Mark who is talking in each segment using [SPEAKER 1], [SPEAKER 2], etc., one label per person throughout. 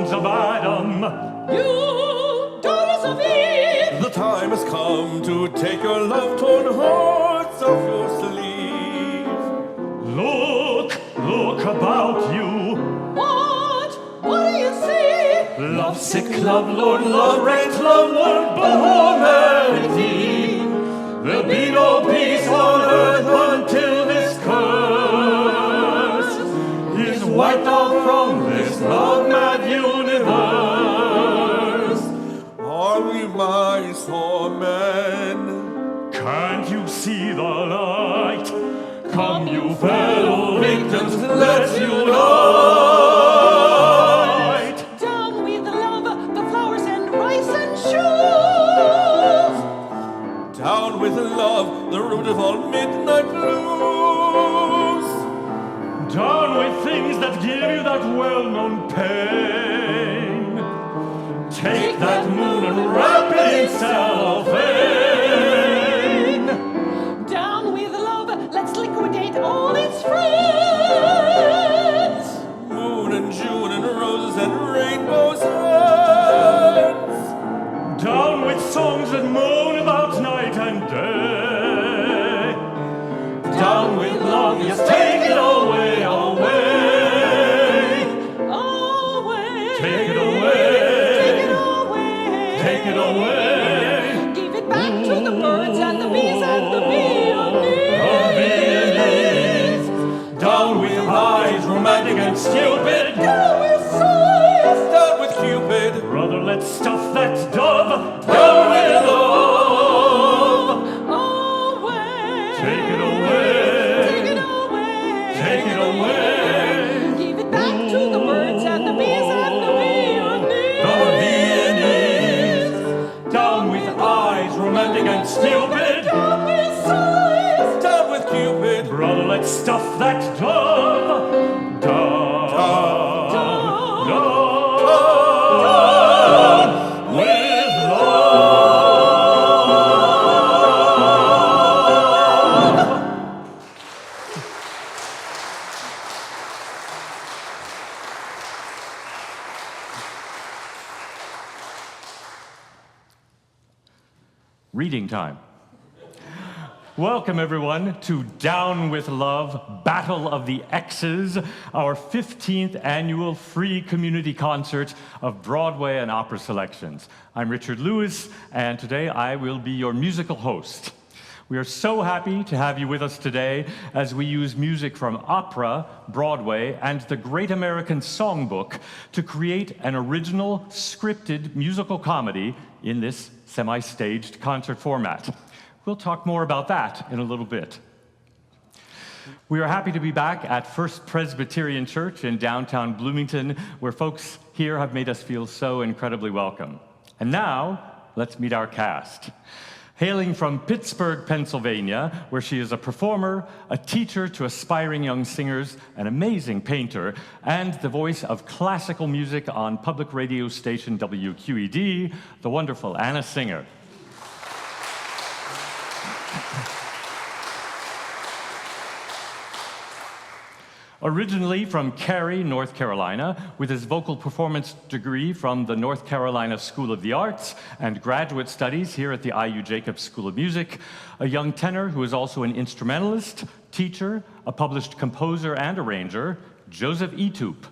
[SPEAKER 1] sons of Adam.
[SPEAKER 2] You, daughters of Eve.
[SPEAKER 3] The time has come to take your love-torn hearts off your sleeve.
[SPEAKER 1] Look about you.
[SPEAKER 2] What do you see?
[SPEAKER 1] Lovesick, lovelorn, love-wrecked, lovelorn humanity. There'll be no peace on earth until this curse is wiped out from this love-mad universe.
[SPEAKER 3] Are we mice or men?
[SPEAKER 1] Can't you see the light? Come, you fellow victims, let's unite.
[SPEAKER 2] Down with the love, the flowers and rice and shoes.
[SPEAKER 3] Down with love, the root of all midnight blues.
[SPEAKER 1] Down with things that give you that well-known pain. Take that moon and wrap it in cellophane.
[SPEAKER 2] Down with love, let's liquidate all its friends.
[SPEAKER 3] Moon and June and roses and rainbows ends.
[SPEAKER 1] Down with songs that moan about night and day. Down with love, yes, take it away, away. Take it away. Take it away.
[SPEAKER 2] Give it back to the birds and the bees and the
[SPEAKER 1] peonies. Down with eyes, romantic and stupid.
[SPEAKER 2] Down with sighs.
[SPEAKER 3] Down with Cupid.
[SPEAKER 1] Brother, let's stuff that dove. Down with love.
[SPEAKER 2] Away.
[SPEAKER 1] Take it away.
[SPEAKER 2] Take it away.
[SPEAKER 1] Take it away.
[SPEAKER 2] Give it back to the birds and the bees and the
[SPEAKER 1] peonies. Down with eyes, romantic and stupid.
[SPEAKER 2] Down with sighs.
[SPEAKER 3] Down with Cupid.
[SPEAKER 1] Brother, let's stuff that dove. Down. With love. Reading time. Welcome, everyone, to Down with Love, Battle of the Exes, our 15th annual free community concert of Broadway and opera selections. I'm Richard Lewis, and today I will be your musical host. We are so happy to have you with us today as we use music from opera, Broadway, and the Great American Songbook to create an original, scripted musical comedy in this semi-staged concert format. We'll talk more about that in a little bit. We are happy to be back at First Presbyterian Church in downtown Bloomington, where folks here have made us feel so incredibly welcome. And now, let's meet our cast. Hailing from Pittsburgh, Pennsylvania, where she is a performer, a teacher to aspiring young singers, an amazing painter, and the voice of classical music on public radio station WQED, the wonderful Anna Singer. Originally from Cary, North Carolina, with his vocal performance degree from the North Carolina School of the Arts and graduate studies here at the IU Jacobs School of Music, a young tenor who is also an instrumentalist, teacher, a published composer and arranger, Joseph Etup.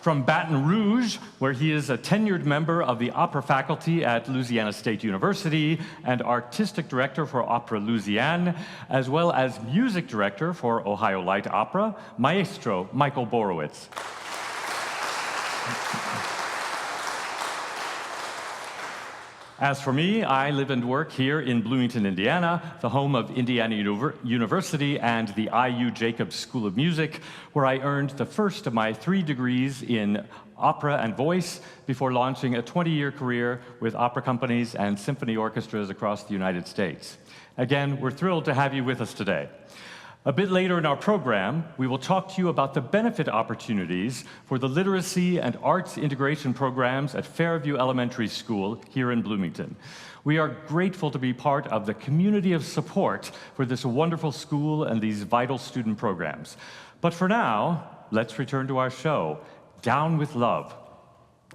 [SPEAKER 1] From Baton Rouge, where he is a tenured member of the opera faculty at Louisiana State University and artistic director for Opera Louisiane, as well as music director for Ohio Light Opera, Maestro Michael Borowitz. As for me, I live and work here in Bloomington, Indiana, the home of Indiana University and the IU Jacobs School of Music, where I earned the first of my 3 degrees in opera and voice before launching a 20-year career with opera companies and symphony orchestras across the United States. Again, we're thrilled to have you with us today. A bit later in our program, we will talk to you about the benefit opportunities for the literacy and arts integration programs at Fairview Elementary School here in Bloomington. We are grateful to be part of the community of support for this wonderful school and these vital student programs. But for now, let's return to our show, Down with Love.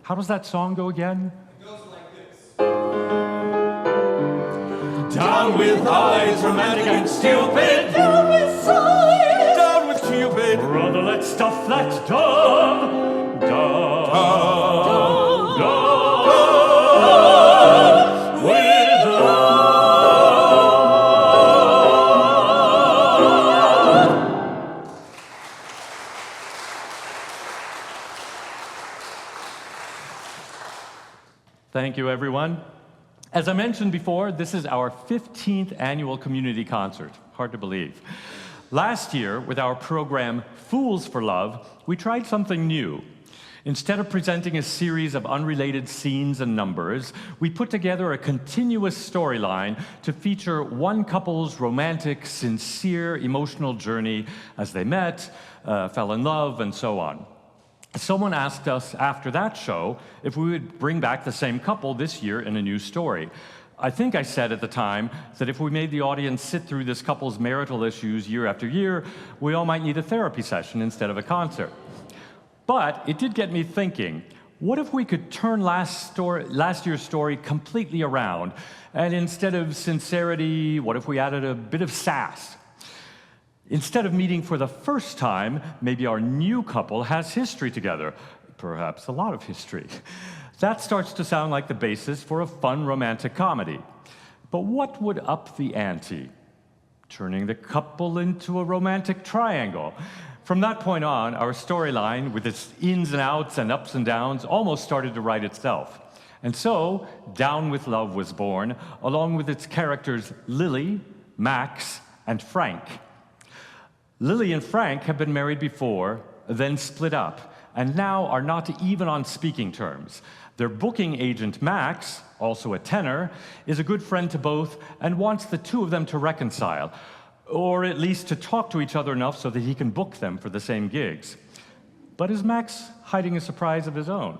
[SPEAKER 1] How does that song go again?
[SPEAKER 3] It goes like this. Down with eyes, romantic and stupid.
[SPEAKER 2] Down with sighs.
[SPEAKER 3] Down with Cupid.
[SPEAKER 1] Brother, let's stuff that dove. Dove. Dove. Dove. With love. Thank you, everyone. As I mentioned before, this is our 15th annual community concert. Hard to believe. Last year, with our program Fools for Love, we tried something new. Instead of presenting a series of unrelated scenes and numbers, we put together a continuous storyline to feature one couple's romantic, sincere, emotional journey as they met, fell in love, and so on. Someone asked us after that show if we would bring back the same couple this year in a new story. I think I said at the time that if we made the audience sit through this couple's marital issues year after year, we all might need a therapy session instead of a concert. But it did get me thinking, what if we could turn last year's story completely around, and instead of sincerity, what if we added a bit of sass? Instead of meeting for the first time, maybe our new couple has history together, perhaps a lot of history. That starts to sound like the basis for a fun romantic comedy. But what would up the ante? Turning the couple into a romantic triangle. From that point on, our storyline, with its ins and outs and ups and downs, almost started to write itself. And so, Down with Love was born, along with its characters Lilly, Max, and Frank. Lilly and Frank have been married before, then split up, and now are not even on speaking terms. Their booking agent, Max, also a tenor, is a good friend to both and wants the two of them to reconcile, or at least to talk to each other enough so that he can book them for the same gigs. But is Max hiding a surprise of his own?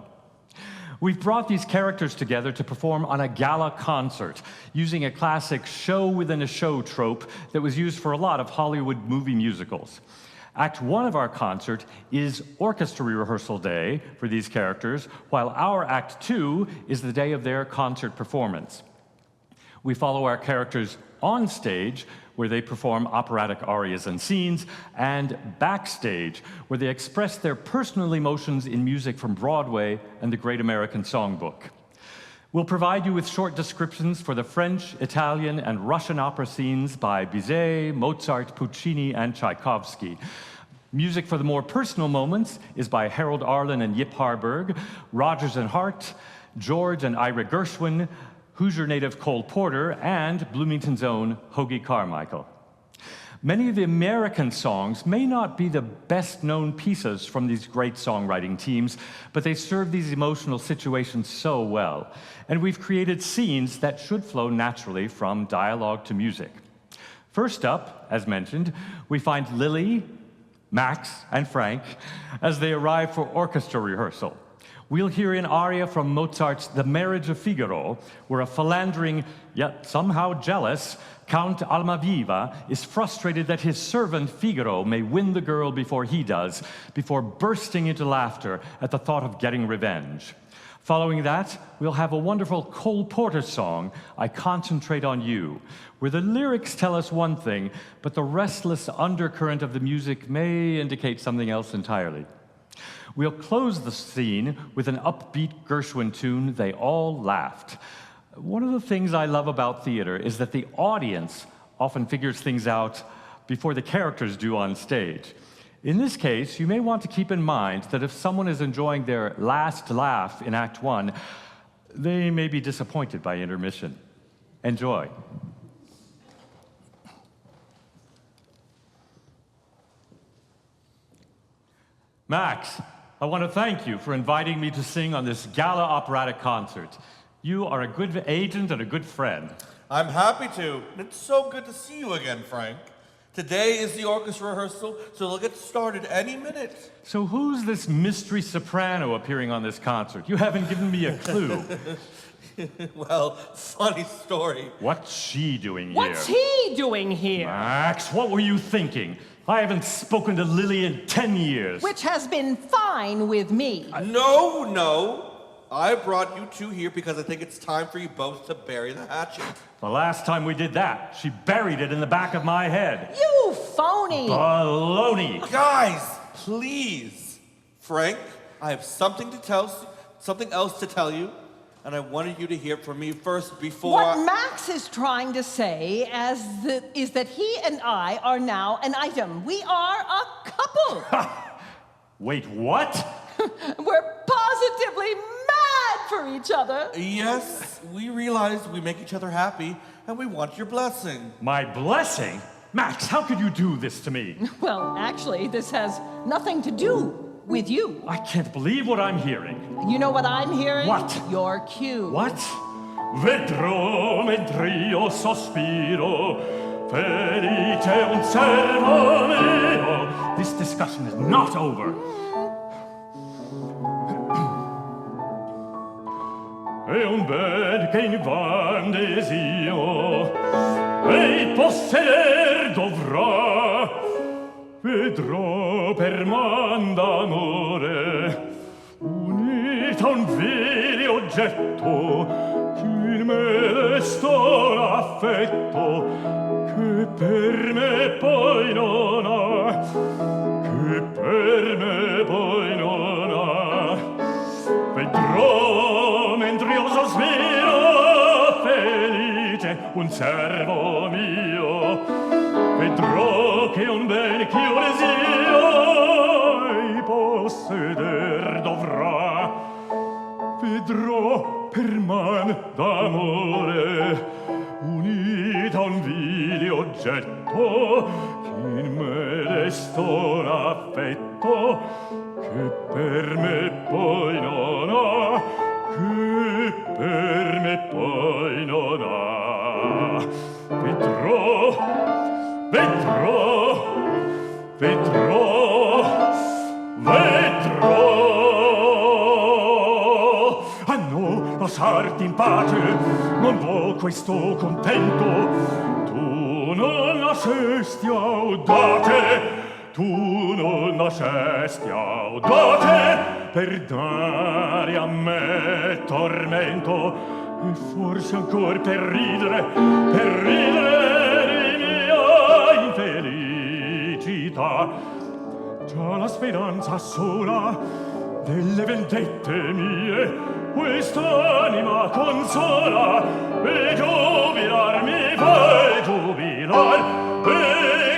[SPEAKER 1] We've brought these characters together to perform on a gala concert, using a classic show-within-a-show trope that was used for a lot of Hollywood movie musicals. Act 1 of our concert is orchestra rehearsal day for these characters, while our Act 2 is the day of their concert performance. We follow our characters on stage, where they perform operatic arias and scenes, and backstage, where they express their personal emotions in music from Broadway and the Great American Songbook. We'll provide you with short descriptions for the French, Italian, and Russian opera scenes by Bizet, Mozart, Puccini, and Tchaikovsky. Music for the more personal moments is by Harold Arlen and Yip Harburg, Rodgers and Hart, George and Ira Gershwin, Hoosier native Cole Porter, and Bloomington's own Hoagy Carmichael. Many of the American songs may not be the best-known pieces from these great songwriting teams, but they serve these emotional situations so well. And we've created scenes that should flow naturally from dialogue to music. First up, as mentioned, we find Lilly, Max, and Frank as they arrive for orchestra rehearsal. We'll hear an aria from Mozart's The Marriage of Figaro, where a philandering, yet somehow jealous, Count Almaviva is frustrated that his servant Figaro may win the girl before he does, before bursting into laughter at the thought of getting revenge. Following that, we'll have a wonderful Cole Porter song, I Concentrate on You, where the lyrics tell us one thing, but the restless undercurrent of the music may indicate something else entirely. We'll close the scene with an upbeat Gershwin tune, They All Laughed. One of the things I love about theater is that the audience often figures things out before the characters do on stage. In this case, you may want to keep in mind that if someone is enjoying their last laugh in Act 1, they may be disappointed by intermission. Enjoy. Max, I want to thank you for inviting me to sing on this gala operatic concert. You are a good agent and a good friend.
[SPEAKER 3] I'm happy to. It's so good to see you again, Frank. Today is the orchestra rehearsal, so they'll get started any minute.
[SPEAKER 1] So who's this mystery soprano appearing on this concert? You haven't given me a clue.
[SPEAKER 3] Well, funny story.
[SPEAKER 1] What's she doing here?
[SPEAKER 2] What's he doing here?
[SPEAKER 1] Max, what were you thinking? I haven't spoken to Lilly in 10 years.
[SPEAKER 2] Which has been fine with me.
[SPEAKER 3] No. I brought you two here because I think it's time for you both to bury the hatchet.
[SPEAKER 1] The last time we did that, she buried it in the back of my head.
[SPEAKER 2] You phony!
[SPEAKER 1] Baloney!
[SPEAKER 3] Guys, please. Frank, I have something else to tell you, and I wanted you to hear from me first before
[SPEAKER 2] What Max is trying to say is that he and I are now an item. We are a couple.
[SPEAKER 1] Wait, what?
[SPEAKER 2] We're positively mad for each other.
[SPEAKER 3] Yes, we realize we make each other happy, and we want your blessing.
[SPEAKER 1] My blessing? Max, how could you do this to me?
[SPEAKER 2] Well, actually, this has nothing to do with you.
[SPEAKER 1] I can't believe what I'm hearing.
[SPEAKER 2] You know what I'm hearing?
[SPEAKER 1] What?
[SPEAKER 2] Your cue.
[SPEAKER 1] What? Vedrò mentr'io sospiro, felice un servo mio. This discussion is not over. È un bel che in van desio, e posseder dovrà. Vedrò per man d'amore, unita un vile oggetto, che in me destò l'affetto, che per me poi non ha, che per me poi non ha. Vedrò mentre io sospiro, felice un servo mio, vedrò che un bene ch'io desio ei posseder dovrà. Vedrò per man d'amore, unita un vile oggetto, che in me destò l'affetto, che per me poi non ha, che per me poi non ha. Vedrò, vedrò, vedrò, vedrò. Ah no, lasciarti in pace, non vo questo contento. Tu non nascesti audace, tu non nascesti audace per dare a me tormento, e forse ancor per ridere di mia infelicità. Già la speranza sola delle vendette mie quest'anima consola, e giubilar mi fa, e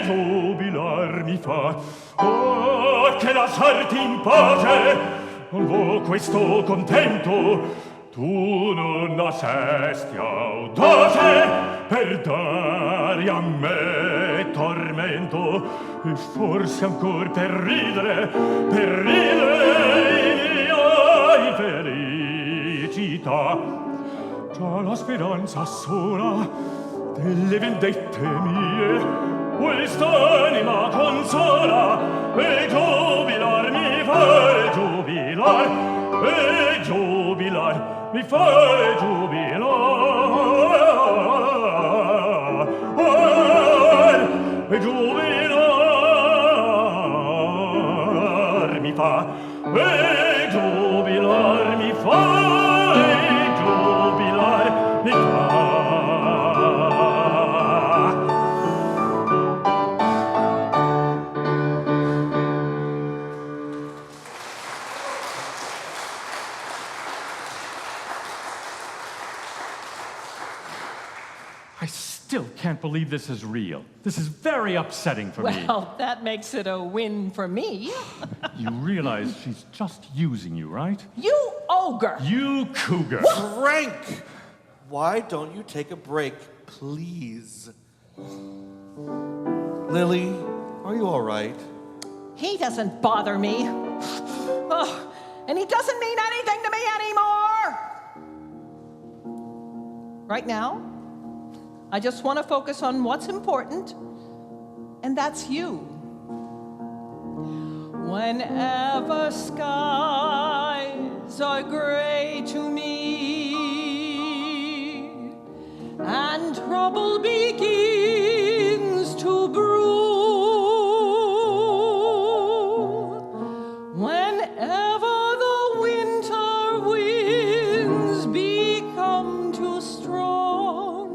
[SPEAKER 1] giubilar mi fa. Oh, che lasciarti in pace non vo questo contento. Tu non nascesti audace per dare a me tormento, e forse ancor per ridere di mia infelicità. Già la speranza sola delle vendette mie quest'anima consola, e giubilar mi fa, e giubilar mi fa giubilar, e giubilar mi fa, e giubilar mi fa, e giubilar mi fa. I still can't believe this is real. This is very upsetting for me.
[SPEAKER 2] Well, that makes it a win for me.
[SPEAKER 1] You realize she's just using you, right?
[SPEAKER 2] You ogre!
[SPEAKER 1] You cougar!
[SPEAKER 3] Frank, why don't you take a break, please? Lily, are you all right?
[SPEAKER 2] He doesn't bother me. Oh, and he doesn't mean anything to me anymore. Right now, I just want to focus on what's important and that's you. Whenever skies are gray to me and trouble begins to brew, whenever the winter winds become too strong,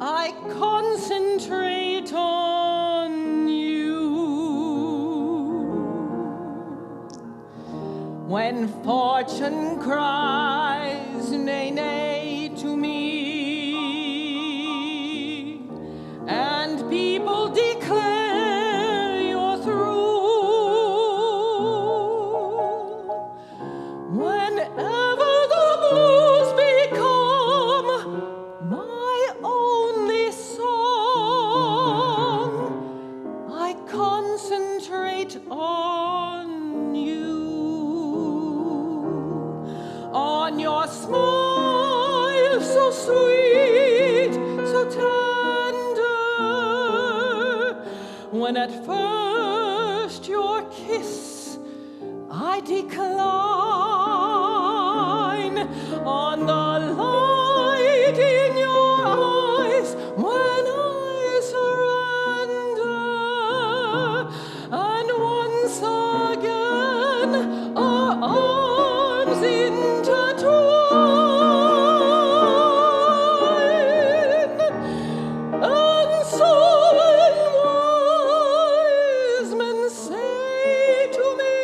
[SPEAKER 2] I concentrate on you. When fortune cries nay, nay to me, and people declare you're through, whenever the blues become my only song, I concentrate on you, on your smile so sweet, so tender, when at first your kiss I decline, on the light in your eyes when I surrender, and once again our arms intertwine. And so when wise men say to me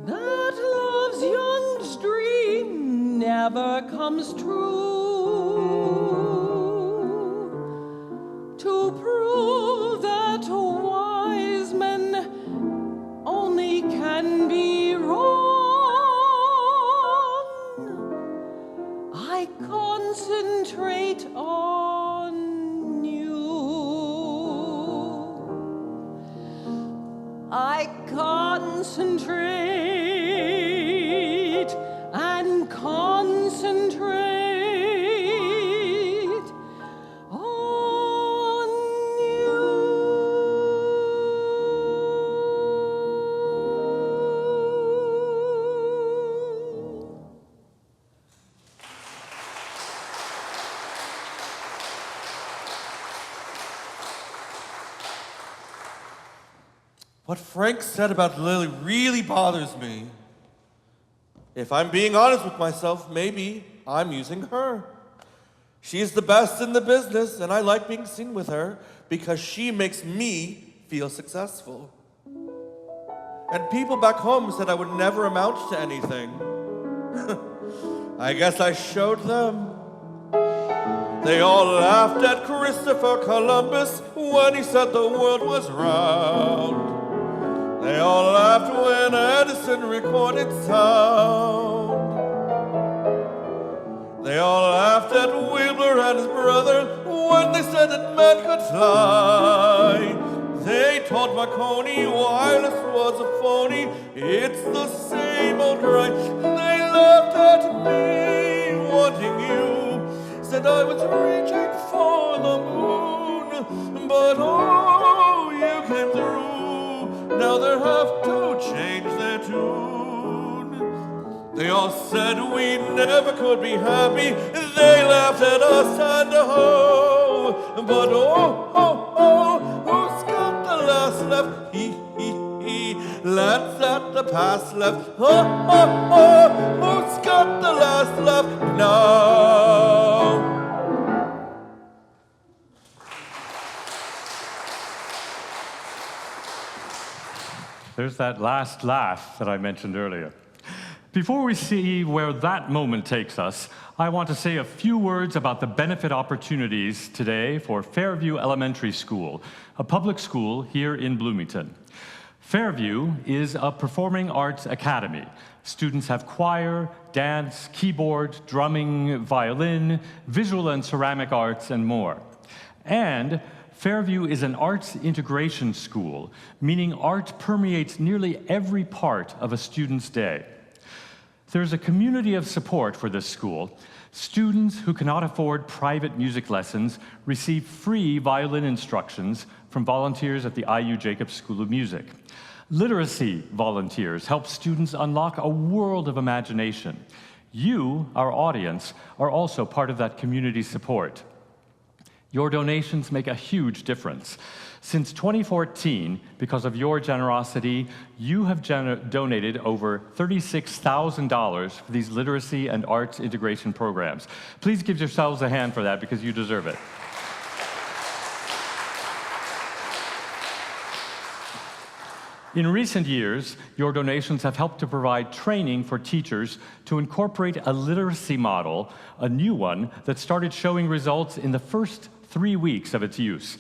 [SPEAKER 2] that love's young dream never comes true, to prove that wise men only can be wrong, I concentrate on you. I concentrate and concentrate on you.
[SPEAKER 3] What Frank said about Lily really bothers me. If I'm being honest with myself, maybe I'm using her. She's the best in the business, and I like being seen with her because she makes me feel successful. And people back home said I would never amount to anything. I guess I showed them. They all laughed at Christopher Columbus when he said the world was round. They all laughed when Edison recorded sound. They all laughed at Wilbur and his brother when they said that men could fly. They told Marconi wireless was a phony. It's the same old cry. They laughed at me, wanting you. Said I was reaching for the moon, but oh, you came through. Now they have to change their tune. They all said we never could be happy. They laughed at us and oh, but oh, oh, oh, who's got the last left? He, laughed at the past left. Oh, oh, oh, who's got the last left now?
[SPEAKER 1] There's that last laugh that I mentioned earlier. Before we see where that moment takes us, I want to say a few words about the benefit opportunities today for Fairview Elementary School, a public school here in Bloomington. Fairview is a performing arts academy. Students have choir, dance, keyboard, drumming, violin, visual and ceramic arts, and more. And Fairview is an arts integration school, meaning art permeates nearly every part of a student's day. There's a community of support for this school. Students who cannot afford private music lessons receive free violin instructions from volunteers at the IU Jacobs School of Music. Literacy volunteers help students unlock a world of imagination. You, our audience, are also part of that community support. Your donations make a huge difference. Since 2014, because of your generosity, you have donated over $36,000 for these literacy and arts integration programs. Please give yourselves a hand for that because you deserve it. In recent years, your donations have helped to provide training for teachers to incorporate a literacy model, a new one that started showing results in the first 3 weeks of its use.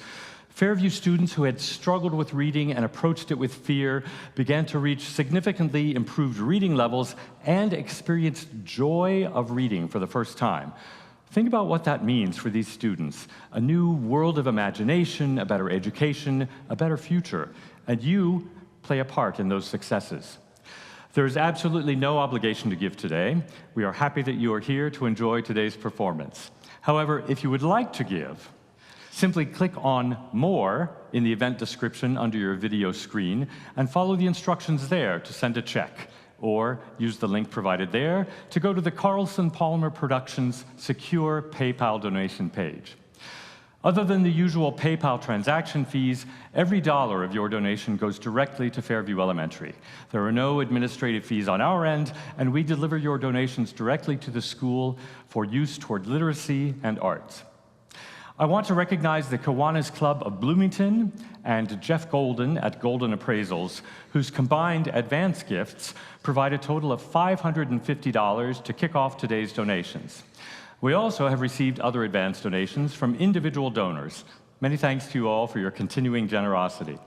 [SPEAKER 1] Fairview students who had struggled with reading and approached it with fear began to reach significantly improved reading levels and experienced joy of reading for the first time. Think about what that means for these students. A new world of imagination, a better education, a better future. And you play a part in those successes. There is absolutely no obligation to give today. We are happy that you are here to enjoy today's performance. However, if you would like to give, simply click on More in the event description under your video screen and follow the instructions there to send a check, or use the link provided there to go to the Carlson-Palmer Productions secure PayPal donation page. Other than the usual PayPal transaction fees, every dollar of your donation goes directly to Fairview Elementary. There are no administrative fees on our end, and we deliver your donations directly to the school for use toward literacy and arts. I want to recognize the Kiwanis Club of Bloomington and Jeff Golden at Golden Appraisals, whose combined advance gifts provide a total of $550 to kick off today's donations. We also have received other advance donations from individual donors. Many thanks to you all for your continuing generosity.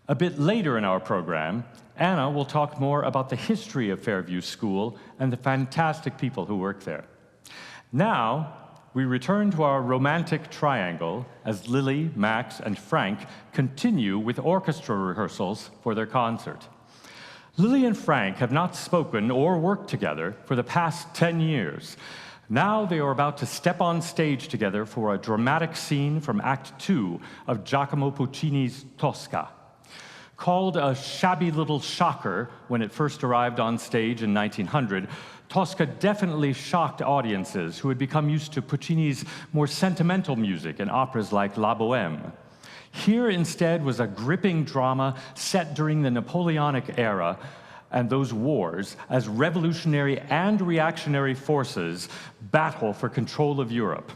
[SPEAKER 1] A bit later in our program, Anna will talk more about the history of Fairview School and the fantastic people who work there. Now, we return to our romantic triangle as Lilly, Max, and Frank continue with orchestra rehearsals for their concert. Lilly and Frank have not spoken or worked together for the past 10 years. Now they are about to step on stage together for a dramatic scene from Act 2 of Giacomo Puccini's Tosca. Called a shabby little shocker when it first arrived on stage in 1900, Tosca definitely shocked audiences who had become used to Puccini's more sentimental music in operas like La Bohème. Here instead was a gripping drama set during the Napoleonic era and those wars as revolutionary and reactionary forces battle for control of Europe.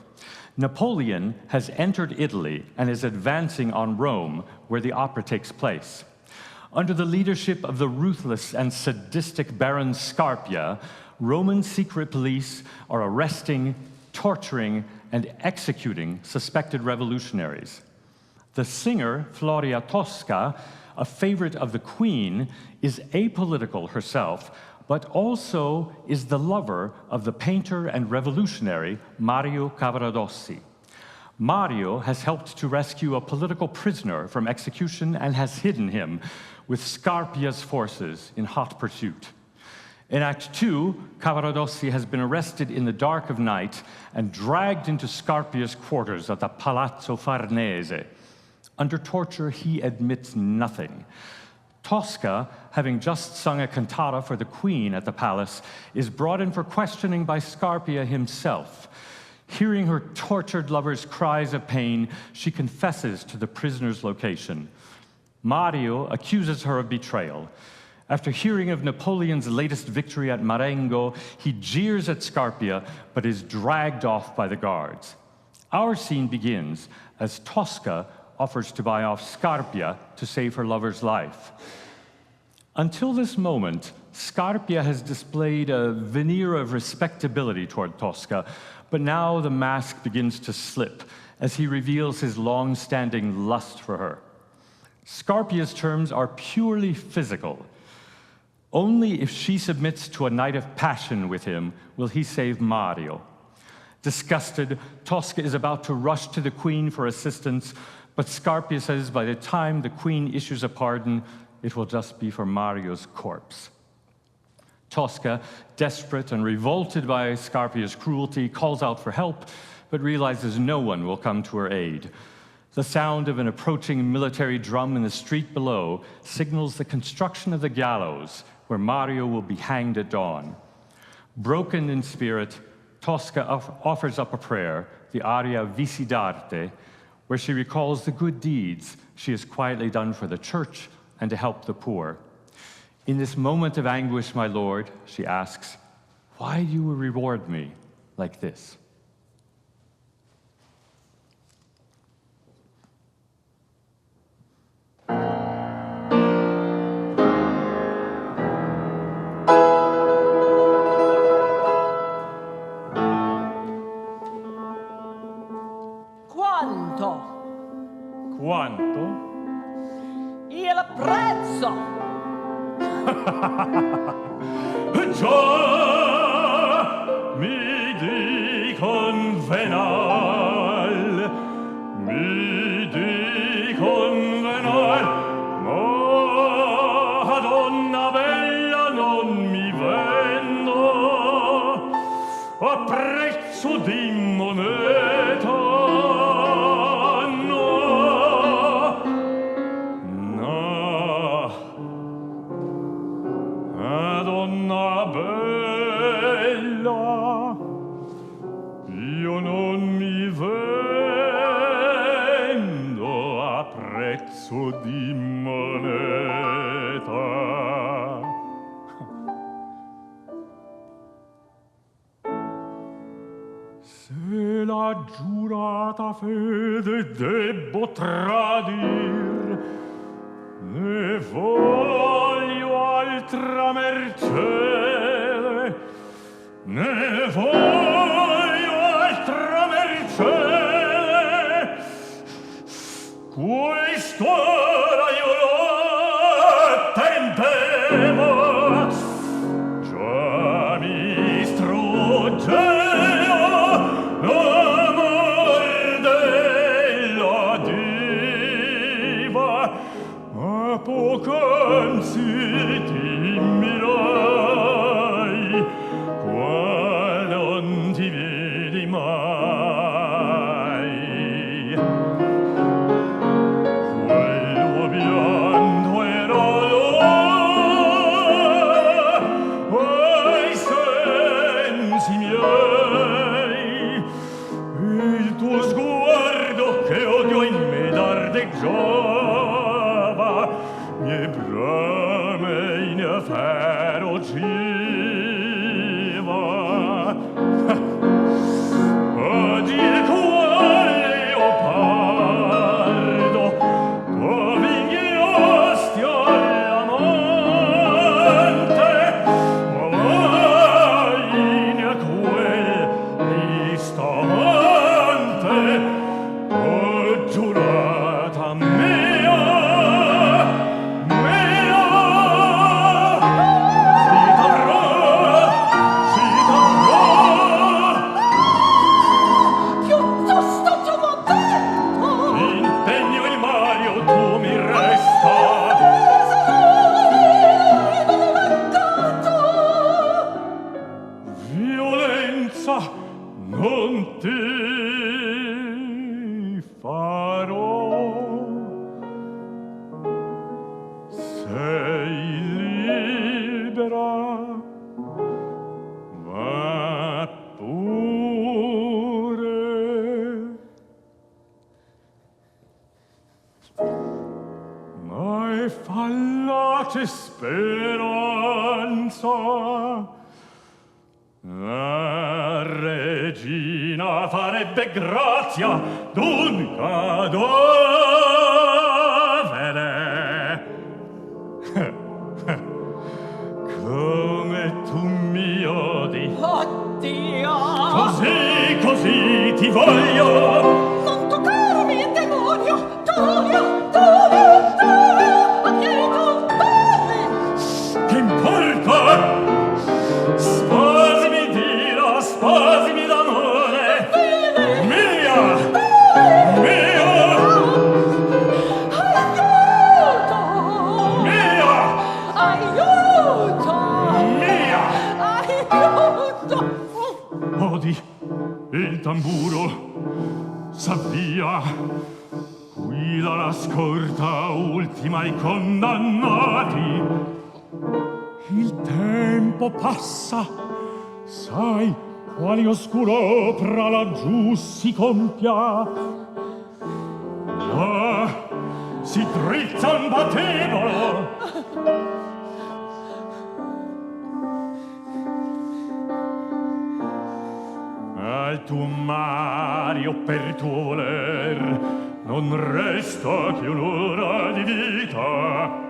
[SPEAKER 1] Napoleon has entered Italy and is advancing on Rome, where the opera takes place. Under the leadership of the ruthless and sadistic Baron Scarpia, Roman secret police are arresting, torturing, and executing suspected revolutionaries. The singer, Floria Tosca, a favorite of the Queen, is apolitical herself, but also is the lover of the painter and revolutionary Mario Cavaradossi. Mario has helped to rescue a political prisoner from execution and has hidden him with Scarpia's forces in hot pursuit. In Act 2, Cavaradossi has been arrested in the dark of night and dragged into Scarpia's quarters at the Palazzo Farnese. Under torture, he admits nothing. Tosca, having just sung a cantata for the Queen at the palace, is brought in for questioning by Scarpia himself. Hearing her tortured lover's cries of pain, she confesses to the prisoner's location. Mario accuses her of betrayal. After hearing of Napoleon's latest victory at Marengo, he jeers at Scarpia, but is dragged off by the guards. Our scene begins as Tosca offers to buy off Scarpia to save her lover's life. Until this moment, Scarpia has displayed a veneer of respectability toward Tosca, but now the mask begins to slip as he reveals his long-standing lust for her. Scarpia's terms are purely physical. Only if she submits to a night of passion with him will he save Mario. Disgusted, Tosca is about to rush to the Queen for assistance, but Scarpia says by the time the Queen issues a pardon, it will just be for Mario's corpse. Tosca, desperate and revolted by Scarpia's cruelty, calls out for help, but realizes no one will come to her aid. The sound of an approaching military drum in the street below signals the construction of the gallows, where Mario will be hanged at dawn. Broken in spirit, Tosca offers up a prayer, the aria Visi d'arte, where she recalls the good deeds she has quietly done for the church and to help the poor. In this moment of anguish, my Lord, she asks, why do you reward me like this?
[SPEAKER 2] Quanto? Il prezzo!
[SPEAKER 1] Già mi dicon venal, ma donna bella non mi vendo a prezzo di moneta. Di moneta. Se la giurata fede debbo tradir, ne voglio altra mercede, ne voglio altra mercede. Quest'ora io lo tempevo, già mi struggeva l'amor della diva, ma poc'anzi dimmi qual non ti vedi mai. Giova, mie brame in ferogiva. Ad il quale io pardo, convignosti all'amante, ma in quel istante ho giurato mia, fallace speranza. La regina farebbe grazia d'un cadavere. Come tu mi odi.
[SPEAKER 2] Oddio!
[SPEAKER 1] Così ti voglio.
[SPEAKER 2] Non toccarmi, demonio! Toglio!
[SPEAKER 1] Che importa? Sposimi d'amore. Mia!
[SPEAKER 4] tamburo s'avvia qui dalla scorta ultima i condannati. Il tempo passa, sai quali oscuro opra laggiù si compia. Là si drizza un battevolo. Al tuo Mario per tuo voler non resta che un'ora di vita.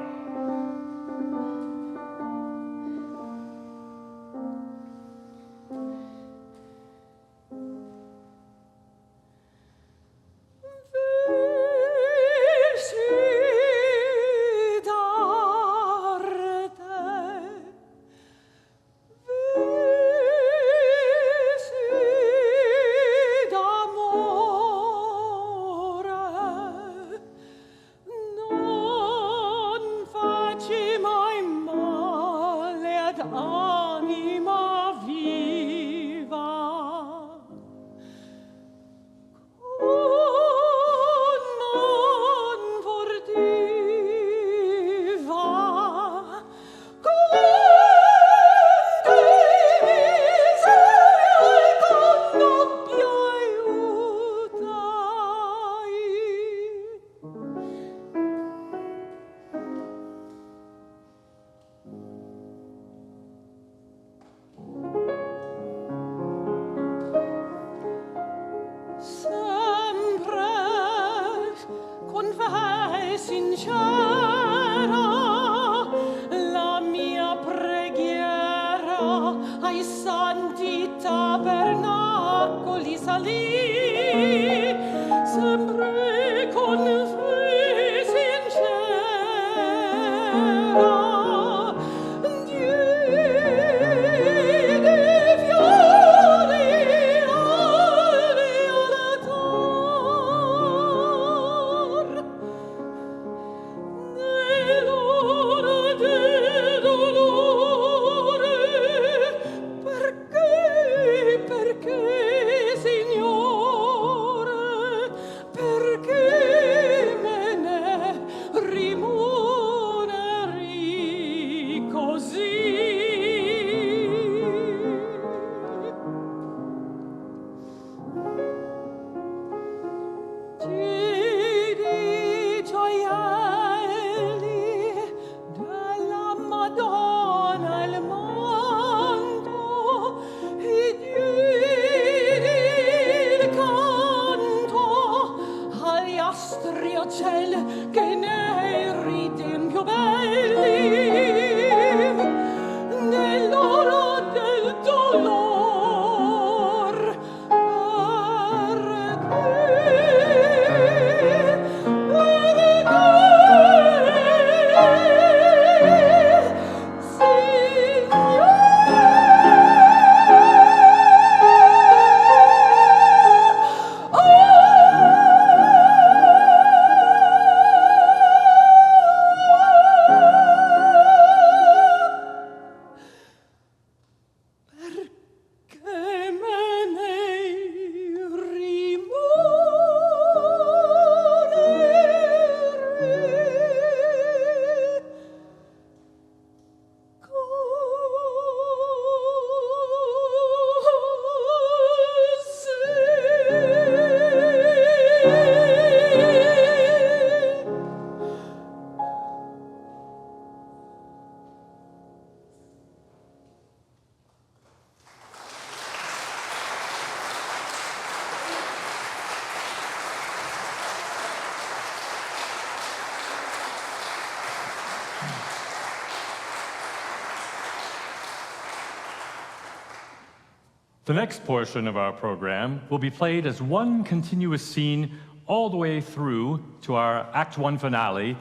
[SPEAKER 1] The next portion of our program will be played as one continuous scene all the way through to our Act 1 finale,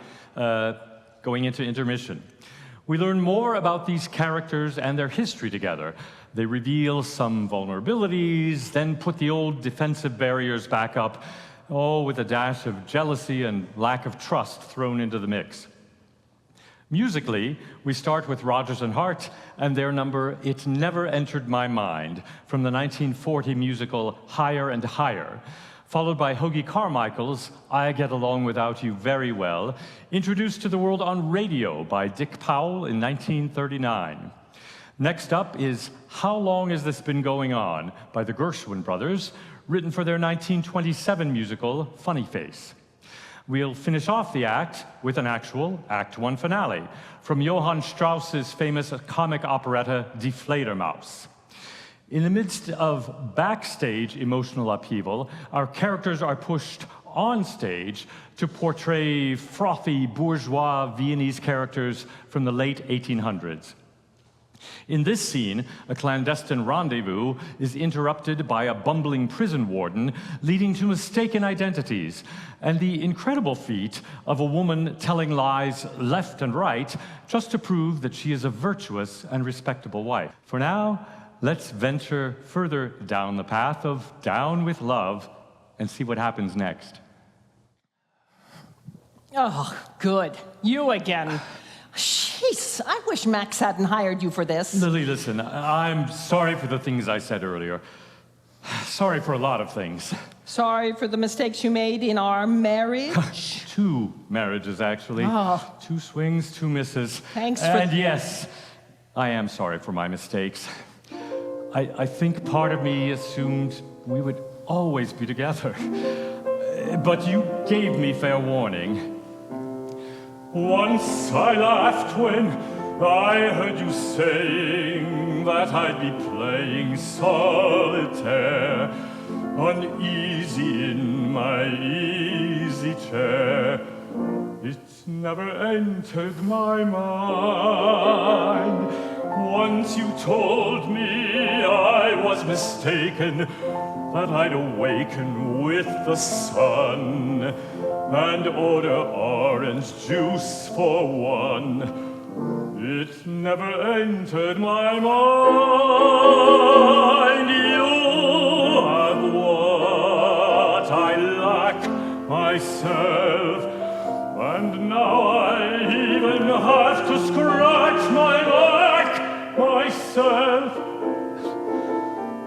[SPEAKER 1] going into intermission. We learn more about these characters and their history together. They reveal some vulnerabilities, then put the old defensive barriers back up, all with a dash of jealousy and lack of trust thrown into the mix. Musically, we start with Rodgers and Hart and their number "It Never Entered My Mind" from the 1940 musical Higher and Higher, followed by Hoagy Carmichael's "I Get Along Without You Very Well," introduced to the world on radio by Dick Powell in 1939. Next up is "How Long Has This Been Going On" by the Gershwin brothers, written for their 1927 musical Funny Face. We'll finish off the act with an actual Act One finale from Johann Strauss's famous comic operetta Die Fledermaus. In the midst of backstage emotional upheaval, our characters are pushed on stage to portray frothy bourgeois Viennese characters from the late 1800s. In this scene, a clandestine rendezvous is interrupted by a bumbling prison warden, leading to mistaken identities, and the incredible feat of a woman telling lies left and right just to prove that she is a virtuous and respectable wife. For now, let's venture further down the path of Down with Love and see what happens next.
[SPEAKER 2] Oh, good. You again. Jeez, I wish Max hadn't hired you for this.
[SPEAKER 1] Lily, listen, I'm sorry for the things I said earlier. Sorry for a lot of things.
[SPEAKER 2] Sorry for the mistakes you made in our marriage.
[SPEAKER 1] 2 marriages, actually.
[SPEAKER 2] Oh.
[SPEAKER 1] 2 swings, 2 misses.
[SPEAKER 2] Thanks for...
[SPEAKER 1] And yes, I am sorry for my mistakes. I think part of me assumed we would always be together. But you gave me fair warning.
[SPEAKER 4] Once I laughed when I heard you saying that I'd be playing solitaire, uneasy in my easy chair. It never entered my mind. Once you told me I was mistaken, that I'd awaken with the sun and order orange juice for one. It never entered my mind. You have what I lack myself, and now I even have to scratch my back myself.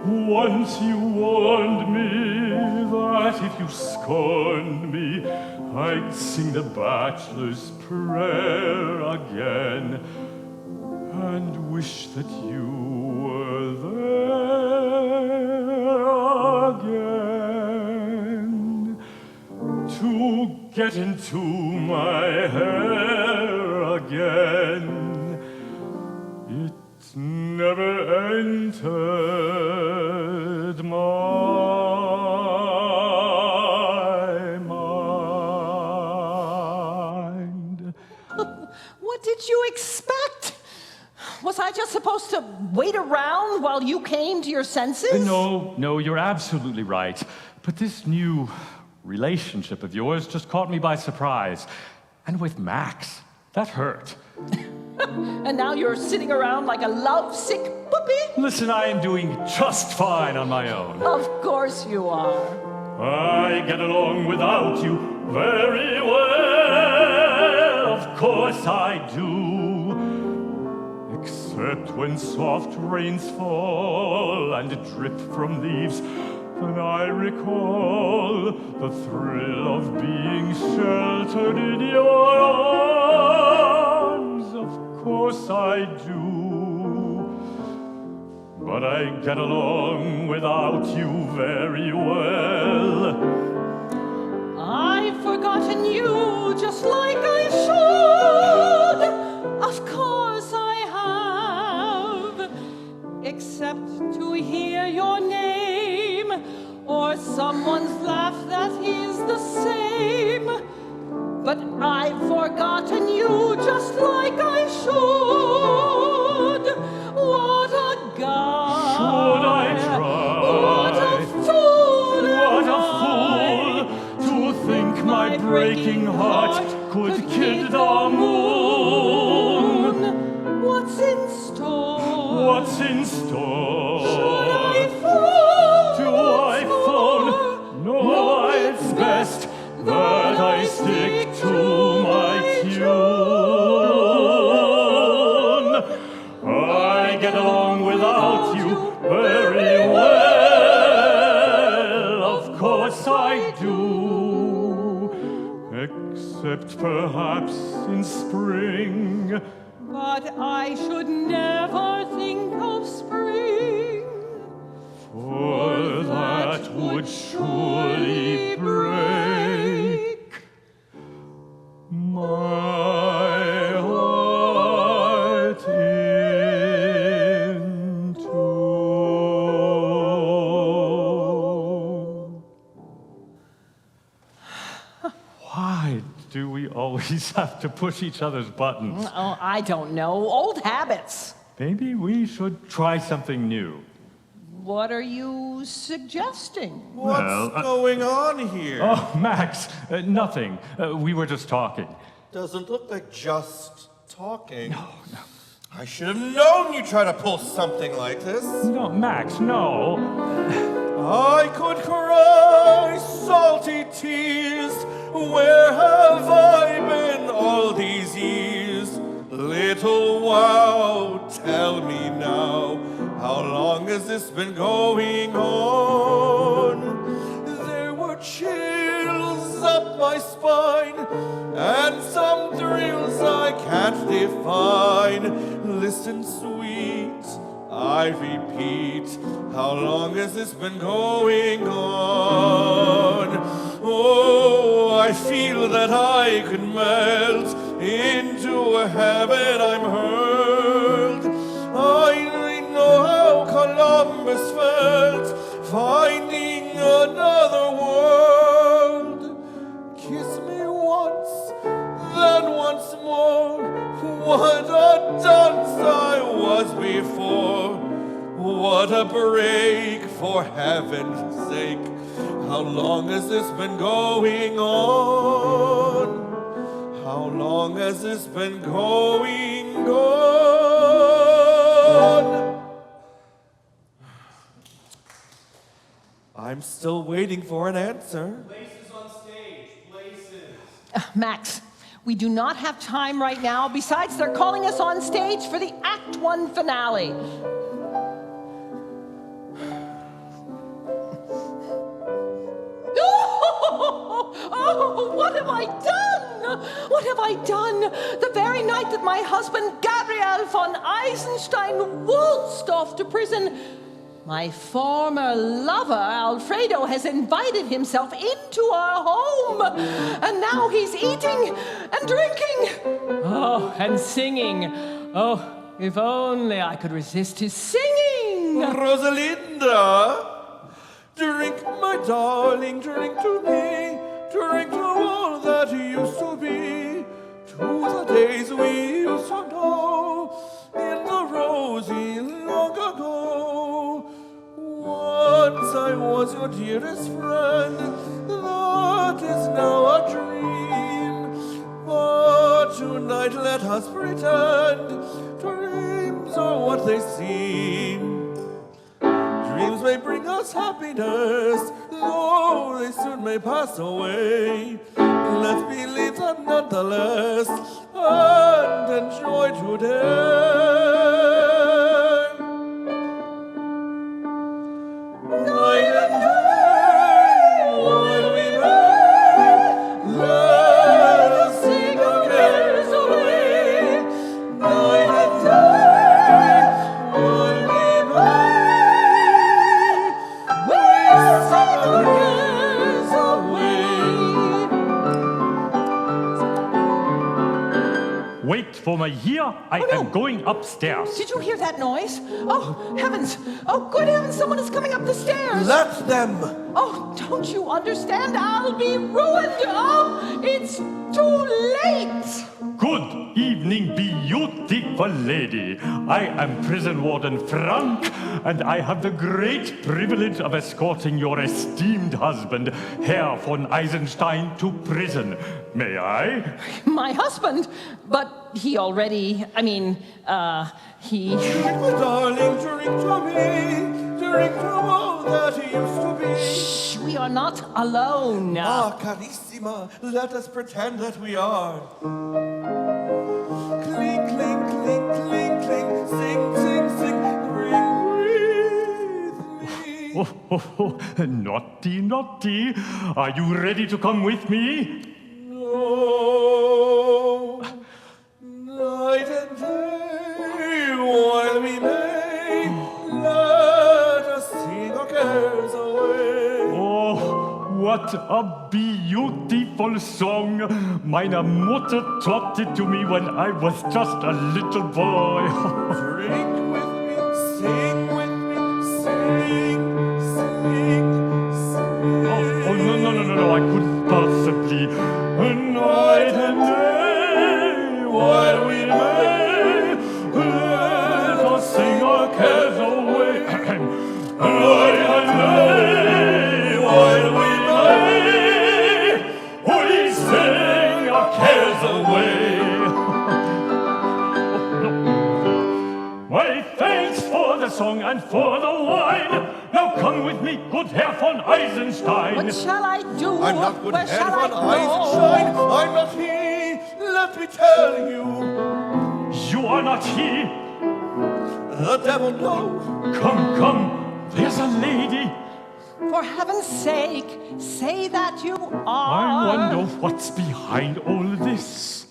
[SPEAKER 4] Once you warned me that if you scorned me, I'd sing the bachelor's prayer again, and wish that you were there again, to get into my hair again. It never entered my mind.
[SPEAKER 2] What did you expect? Was I just supposed to wait around while you came to your senses?
[SPEAKER 1] No, you're absolutely right. But this new relationship of yours just caught me by surprise. And with Max, that hurt.
[SPEAKER 2] And now you're sitting around like a lovesick puppy?
[SPEAKER 1] Listen, I am doing just fine on my own.
[SPEAKER 2] Of course you are.
[SPEAKER 4] I get along without you very well. Of course I do. Except when soft rains fall and drip from leaves, then I recall the thrill of being sheltered in your arms. Of course I do. But I get along without you very well.
[SPEAKER 2] I've forgotten you just like I should. Of course I have. Except to hear your name or someone's laugh that is the same. But I've forgotten you just like I should. What a guy.
[SPEAKER 4] Should I try?
[SPEAKER 2] What a fool.
[SPEAKER 4] What a fool to think my breaking heart could kid the moon.
[SPEAKER 2] What's in store?
[SPEAKER 4] What's in store?
[SPEAKER 2] Should I fall?
[SPEAKER 4] Do I fall? No, it's best that I stick to my tune. except perhaps in spring.
[SPEAKER 2] But I should never think of spring,
[SPEAKER 4] for that would surely break my heart in two.
[SPEAKER 1] Why do we always have to push each other's buttons?
[SPEAKER 2] Oh, I don't know. Old habits.
[SPEAKER 1] Maybe we should try something new.
[SPEAKER 2] What are you suggesting?
[SPEAKER 3] What's going on here?
[SPEAKER 1] Oh, Max, nothing. We were just talking.
[SPEAKER 3] Doesn't look like just talking. No. I should have known you'd try to pull something like this.
[SPEAKER 1] No, Max, no.
[SPEAKER 3] I could cry salty tears. Where have I been all these years? Little wow, tell me now, how long has this been going on? There were chills up my spine, and some thrills I can't define. Listen, sweet, I repeat, how long has this been going on? Oh, I feel that I could melt into a heaven I'm hurled. I know how Columbus felt, finding another world. Kiss me once, then once more. What a dunce I was before. What a break, for heaven's sake. How long has this been going on? How long has this been going on? I'm still waiting for an answer.
[SPEAKER 5] Places on stage, places.
[SPEAKER 2] Max, we do not have time right now. Besides, they're calling us on stage for the Act 1 finale. Oh, what have I done? What have I done? The very night that my husband, Gabriel von Eisenstein, waltzed off to prison, my former lover, Alfredo, has invited himself into our home. And now he's eating and drinking. Oh, and singing. Oh, if only I could resist his singing.
[SPEAKER 3] Rosalinda, drink, my darling, drink to me. Drink to all that used to be, to the days we used to know in the rosy long ago. Once I was your dearest friend, that is now a dream. But tonight let us pretend dreams are what they seem. Dreams may bring us happiness, though they soon may pass away. Let's believe that nonetheless, and enjoy today. Night and day, while we may, let us sing our cares away. Night and day, while we may.
[SPEAKER 1] Wait for me here. I am going upstairs.
[SPEAKER 2] Did you hear that noise? Oh, heavens. Oh, good heavens, someone is coming up the stairs.
[SPEAKER 3] Let them!
[SPEAKER 2] Oh, don't you understand? I'll be ruined. Oh, it's too late.
[SPEAKER 1] Good evening, beautiful lady. I am prison warden Frank, and I have the great privilege of escorting your esteemed husband, Herr von Eisenstein, to prison. May I?
[SPEAKER 2] My husband? But he already, he...
[SPEAKER 3] Darling, drink to me, drink to all that used to be.
[SPEAKER 2] Shh, we are not alone.
[SPEAKER 3] Ah, carissima, let us pretend that we are. Clink, clink, clink, clink, clink, sing, sing, sing, ring with me.
[SPEAKER 1] Oh, naughty, naughty. Are you ready to come with me?
[SPEAKER 3] No.
[SPEAKER 4] What a beautiful song. Meine Mutter taught it to me when I was just a little boy.
[SPEAKER 3] Drink with me, sing with me, sing, sing, sing.
[SPEAKER 4] Oh, no, I couldn't possibly. Night and day, while we may, let us sing our cares away. Night and day, while we may, we sing our cares away. My thanks for the song and for the wine. Now come with me, good Herr von Eisenstein.
[SPEAKER 2] What shall I do?
[SPEAKER 3] I'm not good
[SPEAKER 2] Where
[SPEAKER 3] Herr
[SPEAKER 2] shall I
[SPEAKER 3] von
[SPEAKER 2] go?
[SPEAKER 3] Eisenstein. I'm not he. Let me tell you.
[SPEAKER 4] You are not he.
[SPEAKER 3] The devil knows.
[SPEAKER 4] Come, there's a lady.
[SPEAKER 2] For heaven's sake, say that you are.
[SPEAKER 4] I wonder what's behind all this.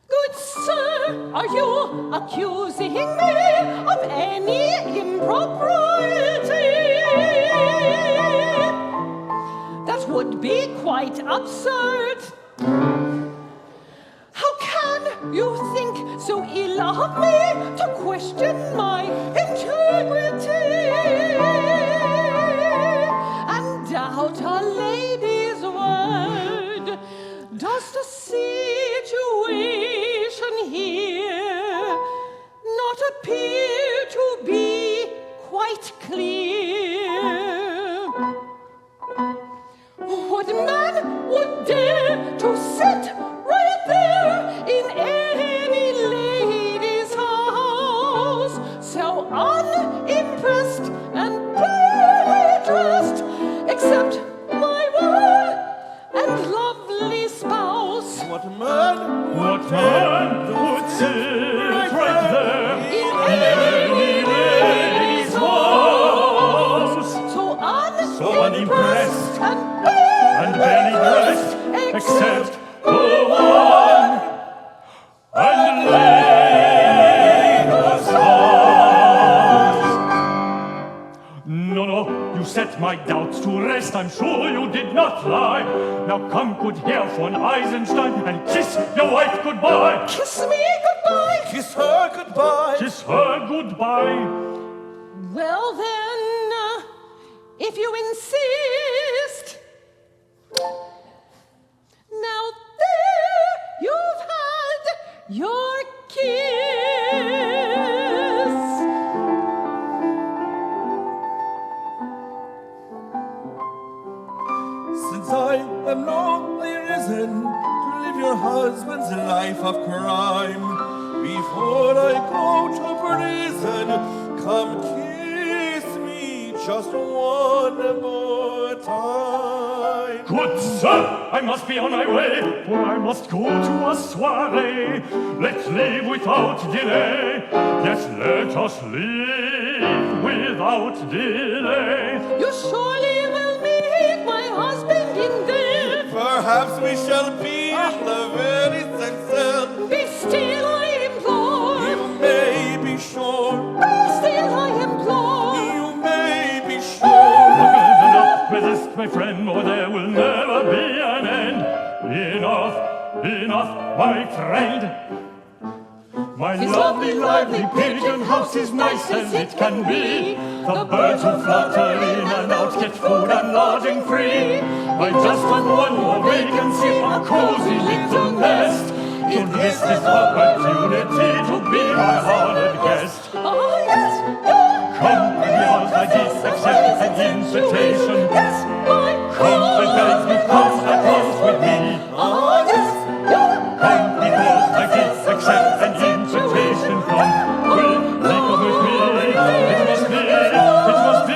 [SPEAKER 2] Good sir, are you accusing me of any impropriety? That would be quite absurd. How can you think so ill of me to question my integrity and doubt a lady's word? Does the situation here not appear to be quite clear? What man would dare to sit right there in any lady's house, so unimpressed and barely dressed, except my one and lovely spouse?
[SPEAKER 3] What man
[SPEAKER 4] would sit right there
[SPEAKER 2] In
[SPEAKER 4] any lady's house,
[SPEAKER 2] so
[SPEAKER 4] so unimpressed
[SPEAKER 2] and
[SPEAKER 4] barely dressed, except the one and lady's house? No, you set my doubts to rest. I'm sure you did not lie. Now come, good Herr von Eisenstein, and kiss your wife goodbye.
[SPEAKER 2] Kiss me goodbye.
[SPEAKER 3] Kiss her goodbye.
[SPEAKER 4] Kiss her goodbye.
[SPEAKER 2] Well then, if you insist. Now there you've had your kiss.
[SPEAKER 3] Since I am nobly risen to live your husband's life of crime, before I go to prison, come kiss me just one more time.
[SPEAKER 4] Good sir, I must be on my way, for I must go to a soiree. Let's leave without delay. Yes, let us leave without delay.
[SPEAKER 2] You surely will meet my husband in there.
[SPEAKER 3] Perhaps we shall be in the very same cell.
[SPEAKER 2] Be still, I implore.
[SPEAKER 3] You may be sure.
[SPEAKER 2] Be still, I implore.
[SPEAKER 3] You may be sure.
[SPEAKER 4] Good enough, resist, my friend, or there will never be an end. Enough, my friend. My
[SPEAKER 2] His
[SPEAKER 4] lovely pigeon house is nice as it can be. The birds who flutter in and out get food and lodging free. I just want one more vacancy, a cozy little nest. To miss this opportunity to be my honored guest.
[SPEAKER 2] Oh, yes,
[SPEAKER 4] Come, because I did accept an invitation.
[SPEAKER 2] yes, my
[SPEAKER 4] Come and beg me, come at once with me.
[SPEAKER 2] Oh, yes,
[SPEAKER 4] Come, because I did accept an invitation. Come, will make up with me. It must be.